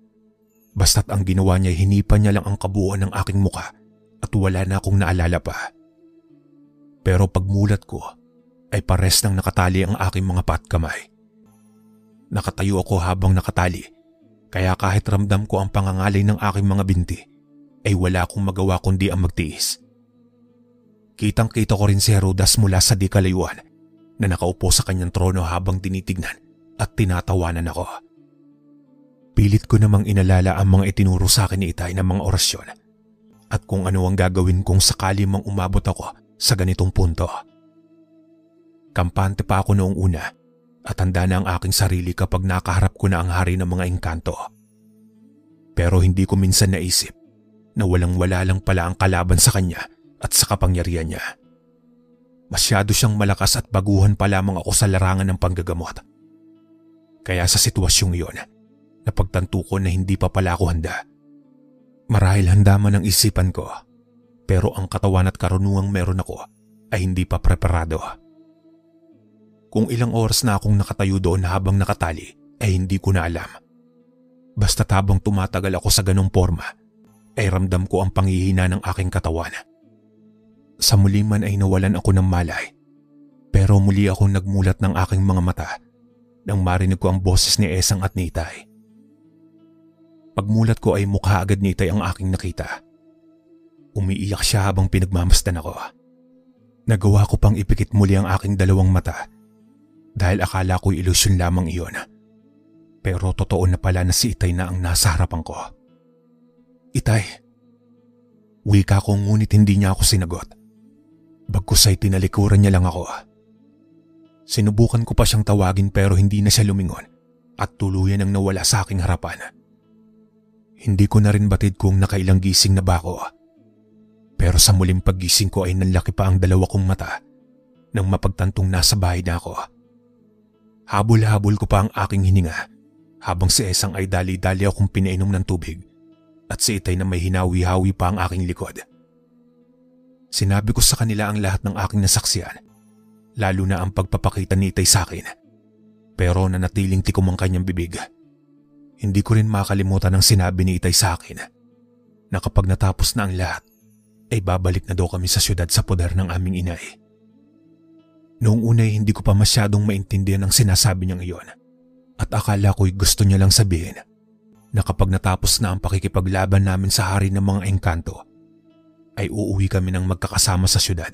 Basta't ang ginawa niya ay hinipan niya lang ang kabuuan ng aking muka at wala na akong naalala pa. Pero pagmulat ko ay pares nang nakatali ang aking mga paa at kamay. Nakatayo ako habang nakatali, kaya kahit ramdam ko ang pangangalay ng aking mga binti, ay wala akong magawa kundi ang magtiis. Kitang-kita ko rin si Herodas mula sa di kalayuan na nakaupo sa kanyang trono habang tinitignan at tinatawanan ako. Pilit ko namang inalala ang mga itinuro sa akin ni Itay na mga orasyon at kung ano ang gagawin kung sakali mang umabot ako sa ganitong punto. Kampante pa ako noong una at handa na ang aking sarili kapag nakaharap ko na ang hari ng mga engkanto. Pero hindi ko minsan naisip na walang-wala lang pala ang kalaban sa kanya at sa kapangyarihan niya. Masyado siyang malakas at baguhan pa lamang ako sa larangan ng panggagamot. Kaya sa sitwasyong iyon, napagtanto ko na hindi pa pala ako handa. Marahil handa man ang isipan ko, pero ang katawan at karunungang meron ako ay hindi pa preparado. Kung ilang oras na akong nakatayo doon habang nakatali ay hindi ko na alam. Basta habang tumatagal ako sa ganong forma, ay ramdam ko ang panghihina ng aking katawan. Sa muli man ay nawalan ako ng malay, pero muli akong nagmulat ng aking mga mata nang marinig ko ang boses ni Esang at ni Itay. Pagmulat ko ay mukha agad ni Itay ang aking nakita. Umiiyak siya habang pinagmamasdan ako. Nagawa ko pang ipikit muli ang aking dalawang mata dahil akala ko'y ilusyon lamang iyon. Pero totoo na pala na si Itay na ang nasa harapan ko. "Itay." Wika ko ngunit hindi niya ako sinagot. Bagkus ay tinalikuran niya lang ako. Sinubukan ko pa siyang tawagin pero hindi na siya lumingon at tuluyan ang nawala sa aking harapan. Hindi ko na rin batid kung nakailang gising na ba ako. Pero sa muling paggising ko ay nanlaki pa ang dalawa kong mata nang mapagtantong nasa bahay na ako. Habol-habol ko pa ang aking hininga habang si Esang ay dali-dali akong pinainom ng tubig at si Itay na may hinawi-hawi pa ang aking likod. Sinabi ko sa kanila ang lahat ng aking nasaksiyan, lalo na ang pagpapakita ni Itay sa akin. Pero nanatiling tikom ang kanyang bibig. Hindi ko rin makalimutan ang sinabi ni Itay sa akin na kapag natapos na ang lahat, ay babalik na daw kami sa syudad sa poder ng aming inay. Noong una ay hindi ko pa masyadong maintindihan ang sinasabi niyang iyon at akala ko'y gusto niya lang sabihin na kapag natapos na ang pakikipaglaban namin sa hari ng mga engkanto, ay uuwi kami ng magkakasama sa syudad.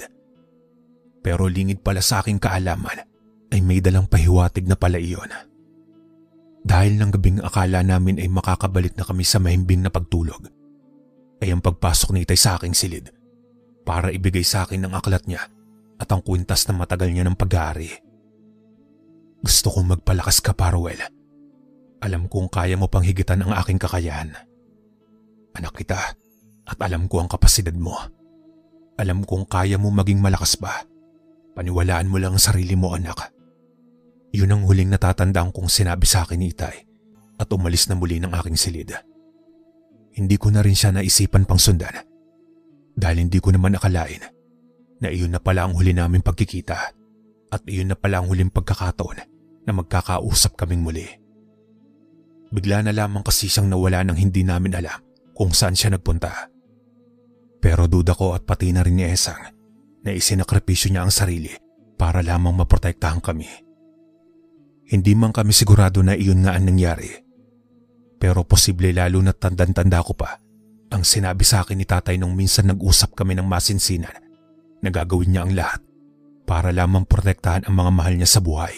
Pero lingid pala sa aking kaalaman ay may dalang pahiwatig na pala iyon. Dahil ng gabing akala namin ay makakabalik na kami sa mahimbing na pagtulog, ay ang pagpasok ni Itay sa aking silid para ibigay sa akin ang aklat niya at ang kwintas na matagal niya ng pag-aari. "Gusto kong magpalakas ka, Parwell. Alam kong kaya mo pang higitan ang aking kakayahan. Anak kita at alam ko ang kapasidad mo. Alam kong kaya mo maging malakas pa. Paniwalaan mo lang ang sarili mo, anak. Yun ang huling natatandaan kong sinabi sa akin ni Itay at umalis na muli ng aking silid. Hindi ko na rin siya naisipan pang sundan dahil hindi ko naman akalain na iyon na pala ang huli naming pagkikita at iyon na pala ang huling pagkakataon na magkakausap kaming muli. Bigla na lamang kasi siyang nawala nang hindi namin alam kung saan siya nagpunta. Pero duda ko at pati na rin ni Esang na isinakripisyo niya ang sarili para lamang maprotektahan kami. Hindi man kami sigurado na iyon nga ang nangyari. Pero posible lalo na tandang-tanda ko pa ang sinabi sa akin ni tatay nung minsan nag-usap kami ng masinsinan na gagawin niya ang lahat para lamang protektahan ang mga mahal niya sa buhay.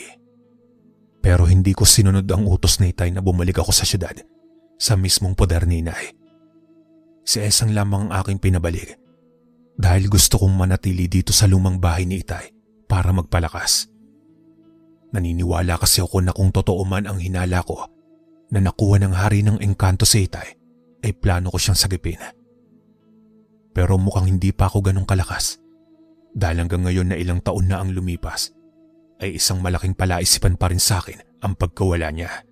Pero hindi ko sinunod ang utos ni Itay na bumalik ako sa syudad sa mismong poder ni Inay. Si Esang lamang ang aking pinabalik dahil gusto kong manatili dito sa lumang bahay ni Itay para magpalakas. Naniniwala kasi ako na kung totoo man ang hinala ko na nakuha ng hari ng engkanto si Itay ay plano ko siyang sagipin. Pero mukhang hindi pa ako ganong kalakas dahil hanggang ngayon na ilang taon na ang lumipas ay isang malaking palaisipan pa rin sa akin ang pagkawala niya.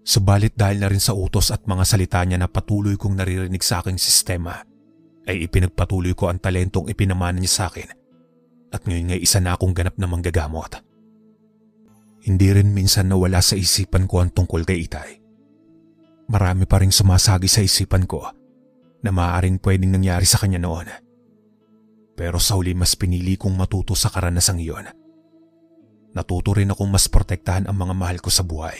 Subalit dahil na rin sa utos at mga salita niya na patuloy kong naririnig sa aking sistema ay ipinagpatuloy ko ang talentong ipinamana niya sa akin at ngayon ngay isa na akong ganap na manggagamot. Hindi rin minsan nawala sa isipan ko ang tungkol kay Itay. Marami pa rin sumasagi sa isipan ko na maaaring pwedeng nangyari sa kanya noon. Pero sa huli mas pinili kong matuto sa karanasang iyon. Natuto rin akong mas protektahan ang mga mahal ko sa buhay.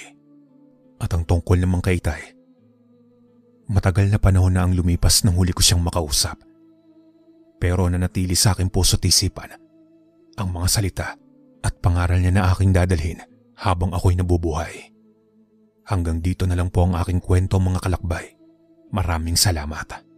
At ang tungkol naman kay Itay, matagal na panahon na ang lumipas nang huli ko siyang makausap. Pero nanatili sa aking puso't isipan ang mga salita at pangaral niya na aking dadalhin habang ako'y nabubuhay. Hanggang dito na lang po ang aking kwento mga kalakbay. Maraming salamat.